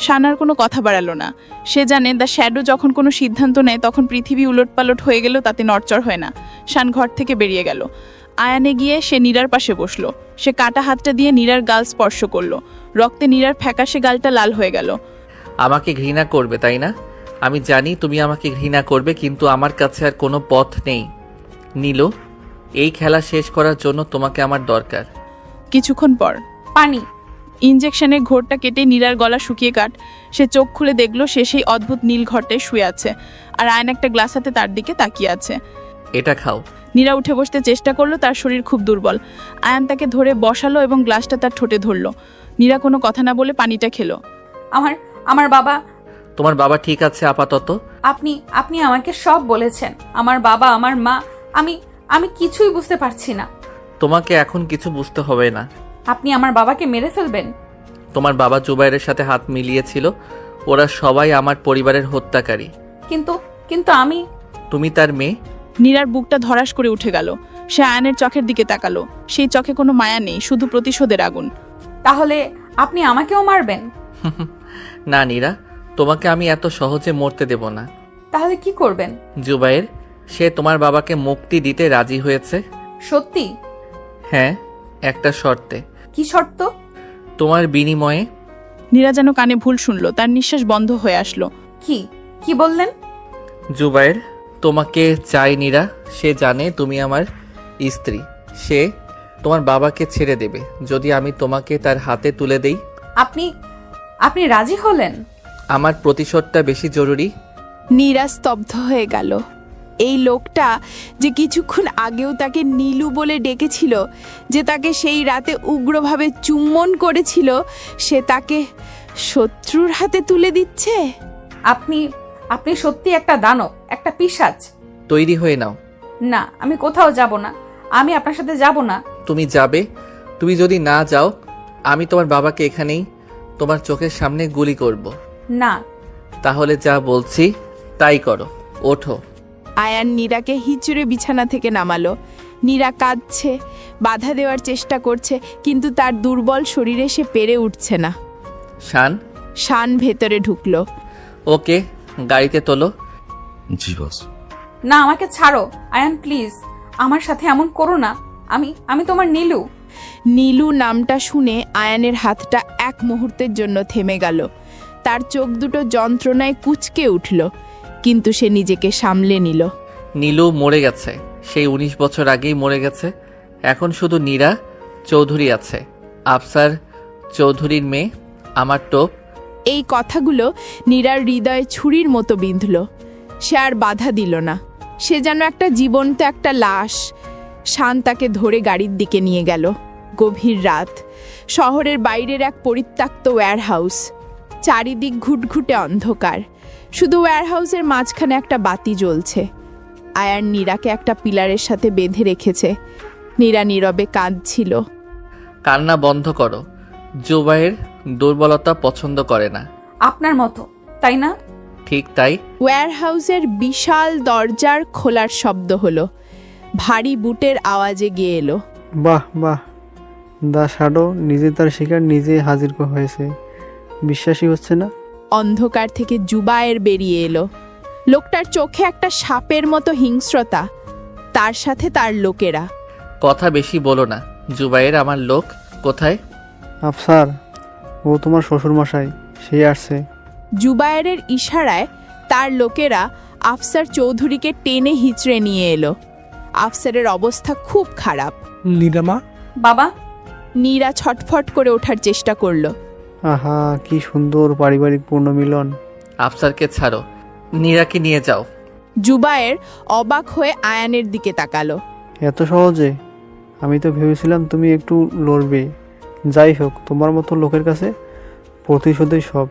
শানার কোনো কথা বাড়ালো না। সে জানে দ্য শ্যাডো যখন কোনো সিদ্ধান্ত নেয় তখন পৃথিবী উলটপালট হয়ে গেলেও তাতে নড়চড় হয় না। শান ঘর থেকে বেরিয়ে গেল। আয়ানে গিয়ে সে নীরার পাশে বসলো। সে কাটা হাতটা দিয়ে নীরার গাল স্পর্শ করলো। রক্তে নীরার ফ্যাকাশে গালটা লাল হয়ে গেল। আমাকে ঘৃণা করবে তাই না? আমি জানি তুমি আমাকে ঘৃণা করবে, কিন্তু আমার কাছে আর কোনো পথ নেই। নীলু, এই খেলা শেষ করার জন্য তোমাকে আমার দরকার। কিছুক্ষণ পর পানি। ইনজেকশনের ঘোরটা কেটে নীরার গলা শুকিয়ে কাট। সে চোখ খুলে দেখলো সে সেই অদ্ভুত নীল ঘরটায় শুয়ে আছে, আর আয়ন একটা গ্লাস হাতে তার দিকে তাকিয়ে আছে। এটা খাও। নীরা উঠে বসতে চেষ্টা করলো। তার শরীর খুব দুর্বল। আয়ান তাকে ধরে বসালো এবং গ্লাসটা তার ঠোঁটে ধরলো। নীরা কোনো কথা না বলে পানিটা খেলো। আমার বাবা। তোমার বাবা ঠিক আছে আপাতত? আপনি আমাকে সব বলেছেন। আমার বাবা, আমার মা, আমি কিছুই বুঝতে পারছি না। তোমাকে এখন কিছু বুঝতে হবে না। আপনি আমার বাবাকে মেরে ফেলবেন? তোমার বাবা জুবাইরের সাথে হাত মিলিয়েছিল। ওরা সবাই আমার পরিবারের হত্যাকারী। কিন্তু আমি। তুমি তার মেয়ে। নীরার বুকটা ধরাস করে উঠে গেল। সে আয়নের চোখের দিকে তাকালো। সেই চোখে কোনো মায়া নেই, শুধু প্রতিশোধের আগুন। তাহলে আপনি আমাকেও মারবেন? না নীরা, তোমাকে আমি এত সহজে মরতে দেব না। তাহলে কি করবেন? জুবাইর, সে তোমার বাবাকে মুক্তি দিতে রাজি হয়েছে। সত্যি? হ্যাঁ, একটা শর্তে। কি শর্ত? তোমার বিনিময়ে। নীরা যেন কানে ভুল শুনলো। তার নিঃশ্বাস বন্ধ হয়ে আসলো। কি বললেন? জুবাইর, তোমাকে চাই নীরা। সে জানে তুমি আমার স্ত্রী। সে তোমার বাবাকে ছেড়ে দেবে যদি আমি তোমাকে তার হাতে তুলে দেই। আপনি আপনি রাজি হলেন? আমার প্রতিশোধটা বেশি জরুরি। নীরা স্তব্ধ হয়ে গেল। এই লোকটা যে কিছুক্ষণ আগেও তাকে নীলু বলে ডেকেছিল, যে তাকে সেই রাতে উগ্রভাবে চুম্বন করেছিল, সে তাকে শত্রুর হাতে তুলে দিচ্ছে। আপনি আপনি সত্যি একটা দানব, একটা পিশাচ। তৈরি হয়ে নাও। না, আমি কোথাও যাব না। আমি আপনার সাথে যাব না। তুমি যাবে। তুমি যদি না যাও আমি তোমার বাবাকে এখানেই তোমার চোখের সামনে গুলি করব। না। তাহলে যা বলছি তাই করো। ওঠো। আয়ান নীরাকে হিচড়ে বিছানা থেকে নামালো। নীরা কাঁদছে, বাধা দেওয়ার চেষ্টা করছে, কিন্তু তার দুর্বল শরীরে সে পেরে উঠছে না। শান। শান ভেতরে ঢুকলো। ওকে গাড়িতে তোলো। জি বস। না, আমাকে ছাড়ো আয়ান, প্লিজ। আমার সাথে এমন করো না। আমি তোমার নীলু। নীলু নামটা শুনে আয়ানের হাতটা এক মুহূর্তের জন্য থেমে গেল। তার চোখ দুটো যন্ত্রণায় কুঁচকে উঠল, কিন্তু সে নিজেকে সামলে নিল। নীলু মরে গেছে। সেই 19 বছর আগেই মরে গেছে। এখন শুধু নীরা চৌধুরী আছে, আফসার চৌধুরীর মেয়ে, আমার টোপ। এই কথাগুলো নীরার হৃদয়ে ছুরির মতো বিঁধল। সে আর বাধা দিল না। সে যেন একটা জীবন্ত একটা লাশ। শান তাকে ধরে গাড়ির দিকে নিয়ে গেল। গভীর রাত, শহরের বাইরের এক পরিত্যক্ত ওয়্যারহাউস। চারিদিক ঘুটঘুটে অন্ধকার, শুধু ওয়্যারহাউসের মাঝখানে একটা বাতি জ্বলছে। আয়ান নীরাকে একটা পিলারের সাথে বেঁধে রেখেছে। নীরা নীরবে কাঁদছিল। কান্না বন্ধ করো। জুবাইর দুর্বলতা পছন্দ করে না। আপনার মতো, তাই না? ঠিক তাই। ওয়্যারহাউসের বিশাল দরজার খোলার শব্দ হলো। ভারী বুটের আওয়াজে গিয়ে এলো। বাহ বাহ, দা শ্যাডো নিজে তার শিকার নিজে হাজির হয়েছে। বিশ্বাসই হচ্ছে না। অন্ধকার থেকে জুবায়ের বেরিয়ে এলো। লোকটার চোখে একটা সাপের মতো হিংস্রতা, তার সাথে তার লোকেরা। কথা বেশি বলো না। জুবাইর আমার লোক কোথায়? আফসার, ও তোমার শ্বশুর মশাই, সেই আসছে। জুবায়েরের ইশারায় তার লোকেরা আফসার চৌধুরীকে টেনে হিচড়ে নিয়ে এলো। আফসারের অবস্থা খুব খারাপ। নীরামা। বাবা। নীরা ছটফট করে ওঠার চেষ্টা করলো। আহা, কি সুন্দর পারিবারিক পুনর্মিলন। আফসারকে ছাড়ো, নীরাকে নিয়ে যাও। জুবায়ের অবাক হয়ে আয়ানের দিকে তাকালো। এত সহজে? আমি তো ভেবেছিলাম তুমি একটু লড়বে। যাই হোক, তোমার মতো লোকের কাছে প্রতিশোধই সব।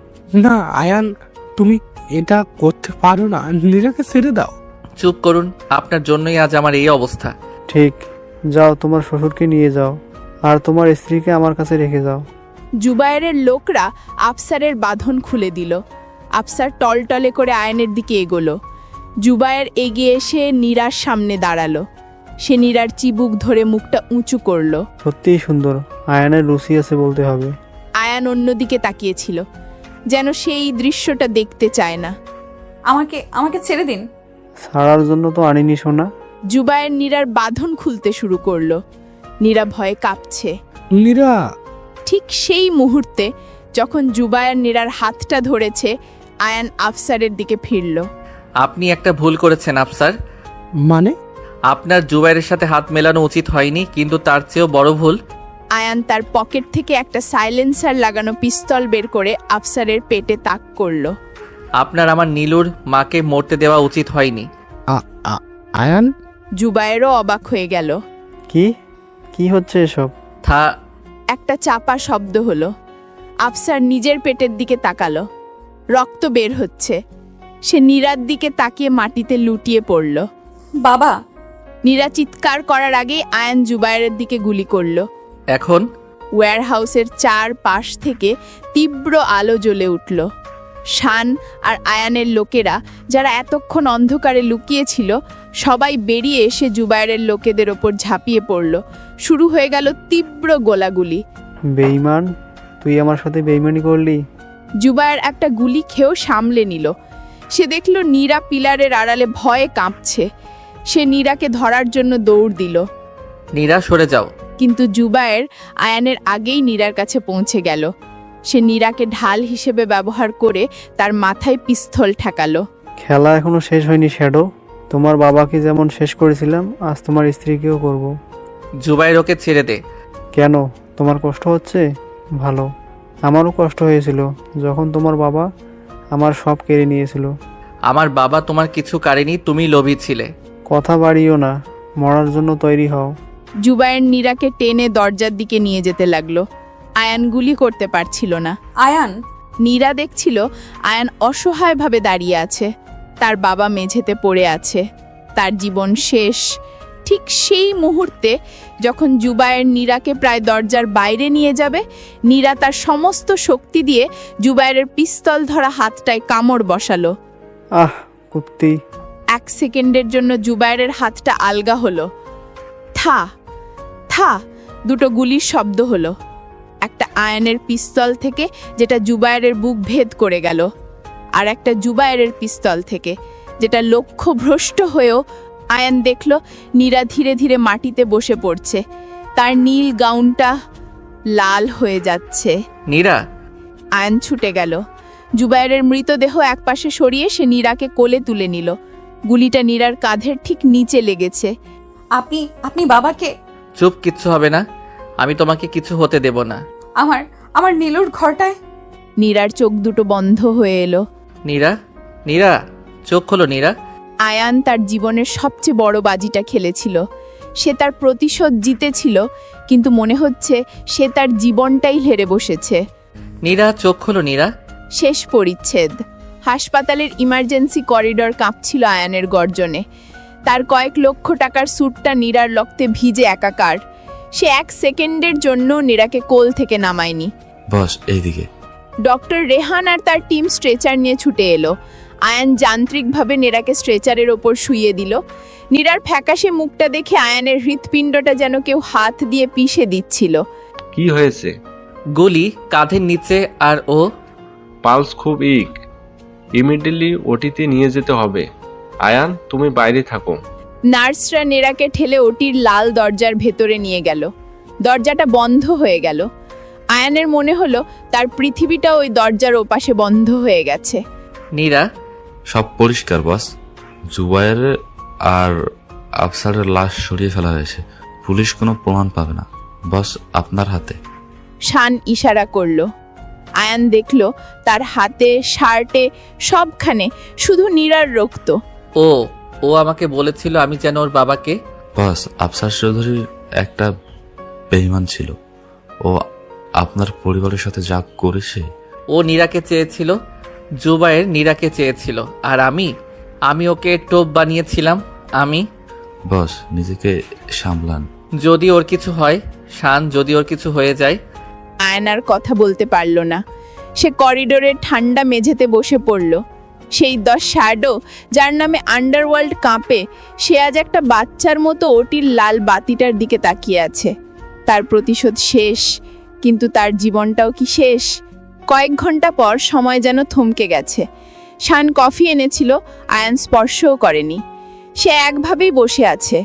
না আয়ান, তুমি এটা করতে পারো না। নীরাকে ছেড়ে দাও। চুপ করুন। আপনার জন্যই আজ আমার এই অবস্থা। ঠিক, যাও তোমার শ্বশুরকে নিয়ে যাও, আর তোমার স্ত্রীকে আমার কাছে রেখে যাও। জুবায়েরের লোকরা আফসারের বাঁধন খুলে দিল। আফসার টলটলে করে আয়নের দিকে এগোলো। জুবায়ের এগিয়ে এসে নীরার সামনে দাঁড়ালো। সে নীরার চিবুক ধরে মুখটা উঁচু করলো। সত্যিই সুন্দর, আয়ানের রুচি আছে বলতে হবে। আয়ান অন্যদিকে তাকিয়েছিল, যেন সেই দৃশ্যটা দেখতে চায় না। আমাকে ছেড়ে দিন। ছাড়ার জন্য তো আনিনি সোনা। জুবায়ের নীরার বাঁধন খুলতে শুরু করলো। নীরা ভয়ে কাঁপছে। নীরা। ঠিক সেই মুহূর্তে যখন জুবায়ের নীরার হাতটা ধরেছে, আয়ান আফসারের দিকে ফিরল। আপনি একটা ভুল করেছেন আফসার। মানে? আপনার জুবাইরের সাথে হাত মেলানো উচিত হয়নি, কিন্তু তার চেয়েও বড় ভুল। আয়ান তার পকেট থেকে একটা সাইলেন্সার লাগানো পিস্তল বের করে আফসারের পেটে তাক করলো। আপনার আমার নীলুর মাকে মরতে দেওয়া উচিত হয়নি। আয়ান? জুবায়েরও অবাক হয়ে গেল। কি কি হচ্ছে এসব? একটা চাপা শব্দ হলো। আফসার নিজের পেটের দিকে তাকালো। রক্ত বের হচ্ছে। সে নীরার দিকে তাকিয়ে মাটিতে লুটিয়ে পড়ল। বাবা। নীরা চিৎকার করার আগেই আয়ান জুবায়েরের দিকে গুলি করলো। এখন ওয়্যারহাউসের চার পাশ থেকে তীব্র আলো জ্বলে উঠল। শান আর আয়ানের লোকেরা, যারা এতক্ষণ অন্ধকারে লুকিয়েছিল, সবাই বেরিয়ে এসে জুবায়েরের লোকেদের ওপর ঝাঁপিয়ে পড়ল। শুরু হয়ে গেল তীব্র গোলাগুলি। বেঈমান, তুই আমার সাথে বেঈমানি করলি? জুবায়ের একটা গুলি খেয়েও সামলে নিল। সে দেখল নীরা পিলারের আড়ালে ভয়ে কাঁপছে। সে নীরাকে ধরার জন্য দৌড় দিল। নীরা সরে যাও। কিন্তু জুবায়ের আয়ানের আগেই নীরার কাছে পৌঁছে গেল। সে নীরাকে ঢাল হিসেবে ব্যবহার করে তার মাথায় পিস্তল ঠেকালো। খেলা এখনো শেষ হয়নি শ্যাডো, তোমার বাবাকে যেমন শেষ করেছিলাম আজ তোমার স্ত্রীকেও করব। জুবাইর ওকে ছেড়ে দে। কেন, তোমার কষ্ট হচ্ছে? ভালো, আমারও কষ্ট হয়েছিল যখন তোমার বাবা আমার সব কেড়ে নিয়েছিল। আমার বাবা তোমার কিছু কারেনি, তুমি লোভী ছিলে। কথা বাড়িও না, মরার জন্য তৈরি হও। জুবায়ের নীরাকে টেনে দরজার দিকে নিয়ে যেতে লাগলো। আয়ান গুলি করতে পারছিল না। আয়ান, নীরা দেখছিল আয়ান অসহায়ভাবে দাঁড়িয়ে আছে, তার বাবা মেঝেতে পড়ে আছে, তার জীবন শেষ। ঠিক সেই মুহূর্তে যখন জুবায়ের নীরাকে প্রায় দরজার বাইরে নিয়ে যাবে, নীরা তার সমস্ত শক্তি দিয়ে জুবায়ের পিস্তল ধরা হাতটায় কামড় বসালো। আহ কুত্তি! 1 সেকেন্ডের জন্য জুবায়ের হাতটা আলগা হলো। থা থা দুটো গুলির শব্দ হলো, একটা আয়ানের পিস্তল থেকে যেটা জুবায়ের বুক ভেদ করে গেল, আর একটা জুবায়ের পিস্তল থেকে যেটা লক্ষ্যভ্রষ্ট হয়েও আয়ান দেখল নীরা ধীরে ধীরে মাটিতে বসে পড়ছে, তার নীল গাউনটা লাল হয়ে যাচ্ছে। নীরা! আয়ান ছুটে গেল। জুবায়ের মৃতদেহ একপাশে সরিয়ে সে নীরাকে কোলে তুলে নিল। গুলিটা নীরার কাঁধের ঠিক নিচে লেগেছে। আপনি বাবাকে। চুপ, কিচ্ছু হবে না, আমি তোমাকে কিছু হতে দেব না। আমার নীলুর ঘরটায়। নীরার চোখ দুটো বন্ধ হয়ে এলো। নীরা, নীরা, চোখ খোলো নীরা। আয়ান তার জীবনের সবচেয়ে বড় বাজিটা খেলেছিল। সে তার প্রতিশোধ জিতেছিল, কিন্তু মনে হচ্ছে সে তার জীবনটাই হেরে বসেছে। নীরা, চোখ খোলো নীরা। শেষ পরিচ্ছেদ। হাসপাতালের ইমার্জেন্সি করিডর কাঁপছিল আয়ানের গর্জনে। তার কয়েক লক্ষ টাকার স্যুটটা নীরার রক্তে ভিজে একাকার। সে 1 সেকেন্ডের জন্য নীরাকে কোল থেকে নামায়নি। বস, এইদিকে। ডক্টর রেহান আর তার টিম স্ট্রেচার নিয়ে ছুটে এলো। আয়ান যান্ত্রিকভাবে নীরাকে স্ট্রেচারের ওপর শুইয়ে দিল। নীরার ফ্যাকাশে মুখটা দেখে আয়ানের হৃৎপিণ্ডটা যেন কেউ হাত দিয়ে পিষে দিচ্ছিল। কি হয়েছে? গুলি কাঁধের নিচে, আর ও পালস খুব উইক, ইমিডিয়েটলি ওটিতে নিয়ে যেতে হবে। আয়ান, তুমি বাইরে থাকো। নার্সরা নীরাকে ঠেলে ওটির লাল দরজার ভেতরে নিয়ে গেল। দরজাটা বন্ধ হয়ে গেল। আয়ানের মনে হলো তার পৃথিবীটা ওই দরজার ওপাশে বন্ধ হয়ে গেছে। নীরা! সব পরিষ্কার বস। জুবায়ের আর আফসারের লাশ সরিয়ে ফেলা হয়েছে, পুলিশ কোনো প্রমাণ পাবে না। বস, আপনার হাতে। শান ইশারা করলো। আয়ান দেখল তার হাতে, শার্টে, সবখানে শুধু নীরার রক্ত। ও আমাকে বলেছিল আমি যেন ওর বাবাকে। বস, আফসার চৌধুরীর একটা বেঈমান ছিল। ও আপনার পরিবারের সাথে যা করেছে। ও নীরাকে চেয়েছিল, জুবায়ের নীরাকে চেয়েছিল, আর আমি ওকে টোপ বানিয়েছিলাম। বস, নিজেকে সামলান। যদি ওর কিছু হয়, শান, যদি ওর কিছু হয়ে যায়। আয়ান আর কথা বলতে পারল না। সে করিডোরের ঠান্ডা মেঝেতে বসে পড়ল। সেই 10 শ্যাডো যার নামে আন্ডারওয়ার্ল্ড কাঁপে, সে আজ একটা বাচ্চার মতো ওটির লাল বাতিটার দিকে তাকিয়ে আছে। তার প্রতিশোধ শেষ, কিন্তু তার জীবনটাও কি শেষ? কয়েক ঘন্টা পর সময় যেন থমকে গেছে। শান কফি এনেছিল, আয়ান স্পর্শও করেনি। সে একভাবেই বসে আছে।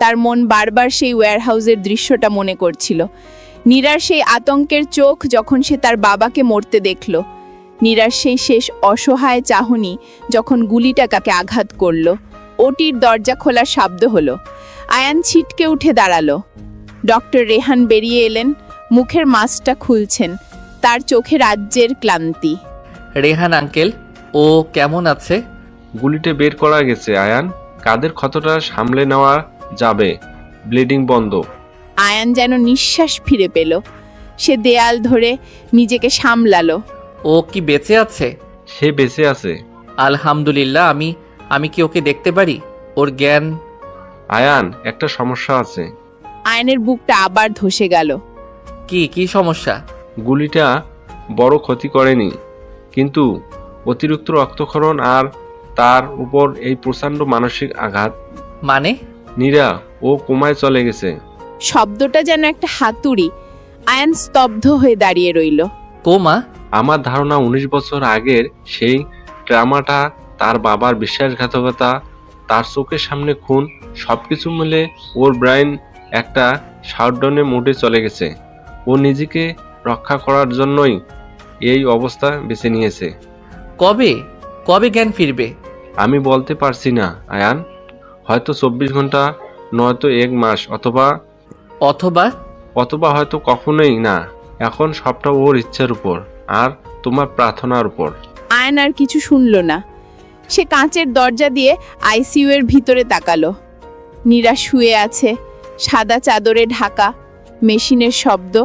তার মন বারবার সেই ওয়্যারহাউসের দৃশ্যটা মনে করছিল। নীরার সেই আতঙ্কের চোখ যখন সে তার বাবাকে মরতে দেখল, নীরার সেই শেষ অসহায় চাহনি যখন গুলিটা কাকে আঘাত করল। ওটির দরজা খোলার শব্দ হলো। আয়ান ছিটকে উঠে দাঁড়ালো। ডক্টর রেহান বেরিয়ে এলেন, মুখের মাস্কটা খুলছেন, তার চোখে রাজ্যের ক্লান্তি। রেহান আঙ্কেল, ও কেমন আছে? গুলিটা বের করা গেছে আয়ান, কাদের ক্ষতটা সামলে নেওয়া যাবে, ব্লিডিং বন্ধ। আয়ান যেন নিঃশ্বাস ফিরে পেল। সে দেয়াল ধরে নিজেকে সামলালো। ও কি বেঁচে আছে? সে বেঁচে আছে, আলহামদুলিল্লাহ। আমি কি ওকে দেখতে পারি? ওর জ্ঞান? আয়ান, একটা সমস্যা আছে। আয়ানের বুকটা আবার ধসে গেল। কি সমস্যা? গুলিটা বড় ক্ষতি করেনি, কিন্তু অতিরিক্ত রক্তক্ষরণ আর তার উপর এই প্রচণ্ড মানসিক আঘাত। মানে? নীরা, ও কোমায় চলে গেছে। শব্দটা যেন একটা হাতুড়ি। আয়ান স্তব্ধ হয়ে দাঁড়িয়ে রইল। কোমা? আমার ধারণা 19 বছর আগের সেই ট্রামাটা, তার বাবার বিশ্বাসঘাতকতা, তার চোখের সামনে খুন, সবকিছু মিলে ওর ব্রেন একটা শাটডাউনের মোডে চলে গেছে। ও নিজেকে রক্ষা করার জন্যই এই অবস্থা বেছে নিয়েছে। কবে জ্ঞান ফিরবে? আমি বলতে পারছি না আয়ান, হয়তো 24 ঘন্টা, নয়তো 1 মাস, অথবা অথবা অথবা হয়তো কখনোই না। এখন সবটা ওর ইচ্ছার উপর আর তোমার প্রার্থনার উপর। আয়ন আর কিছু শুনল না। সে কাঁচের দরজা দিয়ে আইসিইউ এর ভিতরে তাকালো। নীরা শুয়ে আছে, সাদা চাদরে ঢাকা, মেশিনের শব্দ।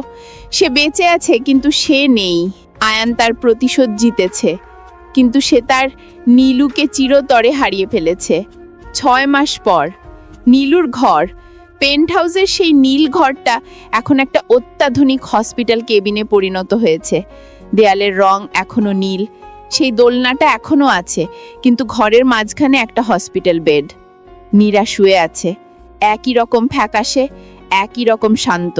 সে বেঁচে আছে কিন্তু সে নেই। আয়ান তার প্রতিশোধ জিতেছে, কিন্তু সে তার নীলুকে চিরতরে হারিয়ে ফেলেছে। 6 মাস পর নীলুর ঘর, পেন্ট হাউসের সেই নীল ঘরটা এখন একটা অত্যাধুনিক হসপিটাল কেবিনে পরিণত হয়েছে। দেয়ালের রং এখনো নীল, সেই দোলনাটা এখনো আছে, কিন্তু ঘরের মাঝখানে একটা হসপিটাল বেড। নীরা শুয়ে আছে, একই রকম ফ্যাকাশে, একই রকম শান্ত।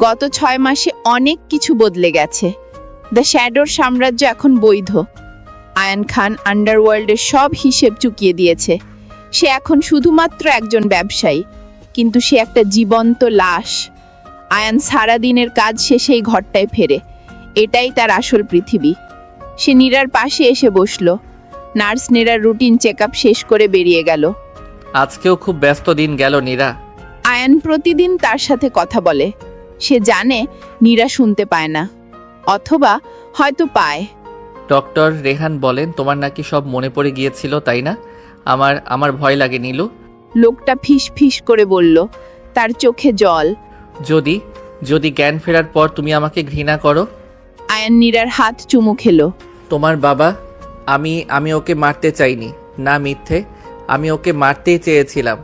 গত 6 মাসে অনেক কিছু বদলে গেছে। দ্য শ্যাডোর সাম্রাজ্য এখন বৈধ। আয়ান খান আন্ডারওয়ার্ল্ডের সব হিসেব চুকিয়ে দিয়েছে। সে এখন শুধুমাত্র একজন ব্যবসায়ী, কিন্তু সে একটা জীবন্ত লাশ। আয়ান সারাদিনের কাজ শেষে এই ঘরটায় ফেরে। এটাই তার আসল পৃথিবী। সে নীরার পাশে এসে বসলো। নার্স নীরার রুটিন চেকআপ শেষ করে বেরিয়ে গেল। আজকেও খুব ব্যস্ত দিন গেল নীরা। আয়ান প্রতিদিন তার সাথে কথা বলে। সে জানে নীরা শুনতে পায় না, অথবা হয়তো পায়। ডক্টর রেহান বলেন তোমার নাকি সব মনে পড়ে গিয়েছিল, তাই না? আমার ভয় লাগে নীলু। লোকটা ফিস ফিস করে বলল, তার চোখে জল। যদি যদি জ্ঞান ফেরার পর তুমি আমাকে ঘৃণা করো? আয়ান নীরার হাত চুমু খেলো। তোমার বাবা, আমি ওকে মারতে চাইনি, না মিথ্যে, আমি ওকে মারতেই চেয়েছিলাম।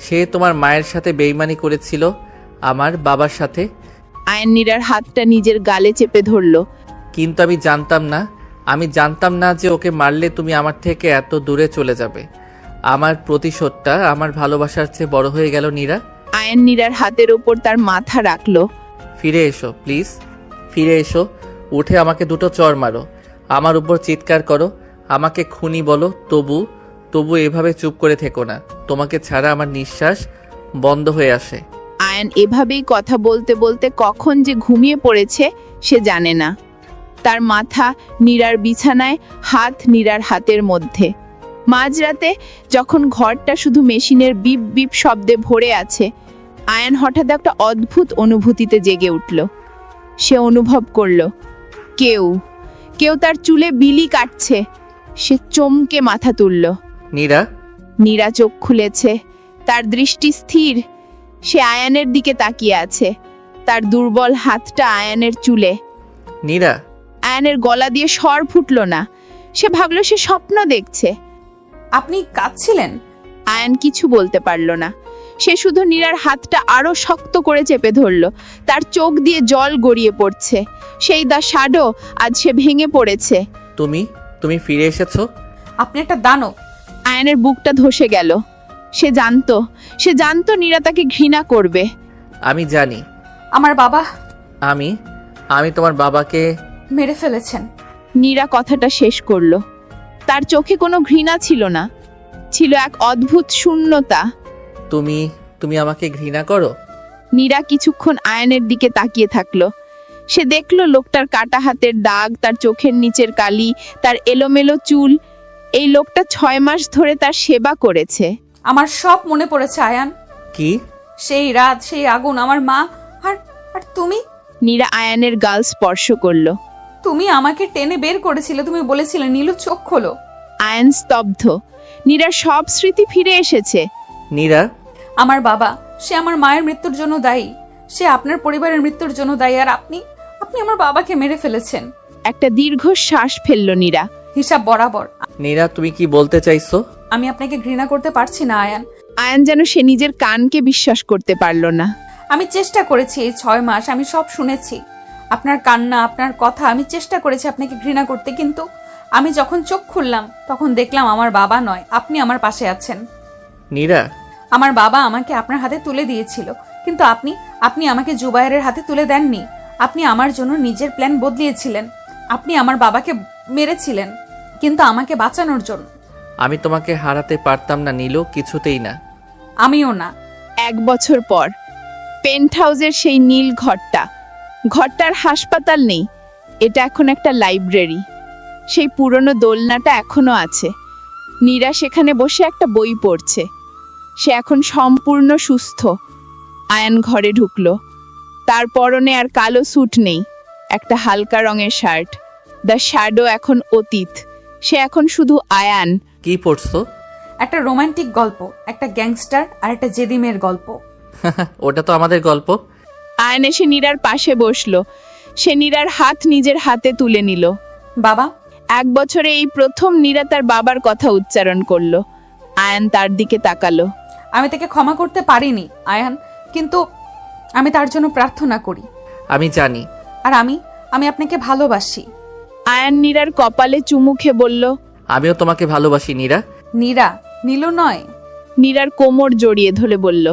সে তোমার মায়ের সাথে বেইমানি করেছিল, আমার বাবার সাথে। আয়ান নীরার হাতটা নিজের গালে চেপে ধরল। কিন্তু আমি জানতাম না যে ওকে মারলে তুমি আমার থেকে এত দূরে চলে যাবে। আমার প্রতিশোধটা আমার ভালোবাসার চেয়ে বড় হয়ে গেল নীরা। আয়ান নীরার হাতের ওপর তার মাথা রাখলো। ফিরে এসো প্লিজ, ফিরে এসো। উঠে আমাকে দুটো চড় মারো, আমার উপর চিৎকার করো, আমাকে খুনি বলো, তবু এভাবে চুপ করে থেকো না। তোমাকে ছাড়া আমার নিঃশ্বাস বন্ধ হয়ে আসে। আয়ান এভাবেই কথা বলতে বলতে কখন যে ঘুমিয়ে পড়েছে সে জানে না। তার মাথা নীরার বিছানায়, হাত নীরার হাতের মধ্যে। মাঝরাতে যখন ঘরটা শুধু মেশিনের বিপ বিপ শব্দে ভরে আছে, আয়ান হঠাৎ একটা অদ্ভুত অনুভূতিতে জেগে উঠল। সে অনুভব করল কেউ তার চুলে বিলি কাটছে। সে চমকে মাথা তুলল। নীরা চোখ খুলেছে, তার দৃষ্টি স্থির। সে আয়ানের দিকে তাকিয়ে আছে, তার দুর্বল হাতটা আয়ানের চুলে। নীরা। আয়ানের গলা দিয়ে স্বর ফুটল না। সে ভাবল সে স্বপ্ন দেখছে। আপনি কাঁদছিলেন? আয়ান কিছু বলতে পারল না। সে শুধু নীরার হাতটা আরো শক্ত করে চেপে ধরল। তার চোখ দিয়ে জল গড়িয়ে পড়ছে। সেই দ্য শ্যাডো আজ সে ভেঙে পড়েছে। তুমি ফিরে এসেছো? আপনি একটা দানব। আয়ানের বুকটা ধসে গেল। সে জানতো নীরা তাকে ঘৃণা করবে। আমি জানি। আমার বাবা। আমি তোমার বাবাকে মেরে ফেলেছেন। নীরা কথাটা শেষ করলো। তার চোখে কোনো ঘৃণা ছিল না, ছিল এক অদ্ভুত শূন্যতা। তুমি আমাকে ঘৃণা করো? নীরা কিছুক্ষণ আয়ানের দিকে তাকিয়ে থাকলো। সে দেখলো লোকটার কাটা হাতের দাগ, তার চোখের নিচের কালি, তার এলোমেলো চুল। এই লোকটা 6 মাস ধরে তার সেবা করেছে। আমার সব মনে পড়েছে আয়ান। কি? সেই রাত, সেই আগুন, আমার মা, আর তুমি। নীরা আয়ানের গাল স্পর্শ করলো। তুমি আমাকে টেনে বের করেছিলে, তুমি বলেছিলে নীলু চোখ খোলো। আয়ান স্তব্ধ। নীরার সব স্মৃতি ফিরে এসেছে। নীরা। আমার বাবা, সে আমার মায়ের মৃত্যুর জন্য দায়ী, সে আপনার পরিবারের মৃত্যুর জন্য দায়ী, আর আপনি আমার বাবাকে মেরে ফেলেছেন। একটা দীর্ঘ শ্বাস ফেললো নীরা। হিসাব বরাবর। নীরা, তুমি কি বলতে চাইছো? আমি আপনাকে ঘৃণা করতে পারছি না আয়ান। আয়ান যেন সে নিজের কানকে বিশ্বাস করতে পারল না। আমি চেষ্টা করেছি এই 6 মাস, আমি সব শুনেছি, আপনার কান্না, আপনার কথা। আমি চেষ্টা করেছি আপনাকে ঘৃণা করতে, কিন্তু আমি যখন চোখ খুললাম তখন দেখলাম আমার বাবা নয়, আপনি আমার পাশে আছেন। নীরা। আমার বাবা আমাকে আপনার হাতে তুলে দিয়েছিল, কিন্তু আপনি আমাকে জুবায়েরের হাতে তুলে দেননি। আপনি আমার জন্য নিজের প্ল্যান বদলিয়েছিলেন। আপনি আমার বাবাকে মেরেছিলেন, কিন্তু আমাকে বাঁচানোর জন্য। আমি তোমাকে হারাতে পারতাম না নীলু, কিছুতেই না। আমিও না। 1 বছর পর পেন্ট হাউসের সেই নীল ঘরটার হাসপাতাল নেই, এটা এখন একটা লাইব্রেরি। সেই পুরনো দোলনাটা এখনো আছে। নীরা সেখানে বসে একটা বই পড়ছে। সে এখন সম্পূর্ণ সুস্থ। আয়ান ঘরে ঢুকলো। তার পরনে আর কালো স্যুট নেই, একটা হালকা রঙের শার্ট। দ্য শ্যাডো এখন অতীত, সে এখন শুধু আয়ান। কি পড়ছো? একটা রোমান্টিক গল্প, একটা গ্যাংস্টার আর একটা জেদিমের গল্প। ওটা তো আমাদের গল্প। আয়ান এসে নীরার পাশে বসলো। সে নীরার হাত নিজের হাতে তুলে নিল। বাবা, 1 বছরে এই প্রথম নীরা তার বাবার কথা উচ্চারণ করলো। আয়ান তার দিকে তাকালো। আমি তাকে ক্ষমা করতে পারিনি আয়ান, কিন্তু আমি তার জন্য প্রার্থনা করি। আমি জানি। আর আমি আপনাকে ভালোবাসি। আয়ান নীরার কপালে চুমু খেয়ে বলল, আমিও তোমাকে ভালোবাসি নীরা। নীরা, নীলু নয়। নীরার কোমর জড়িয়ে ধরে বলল,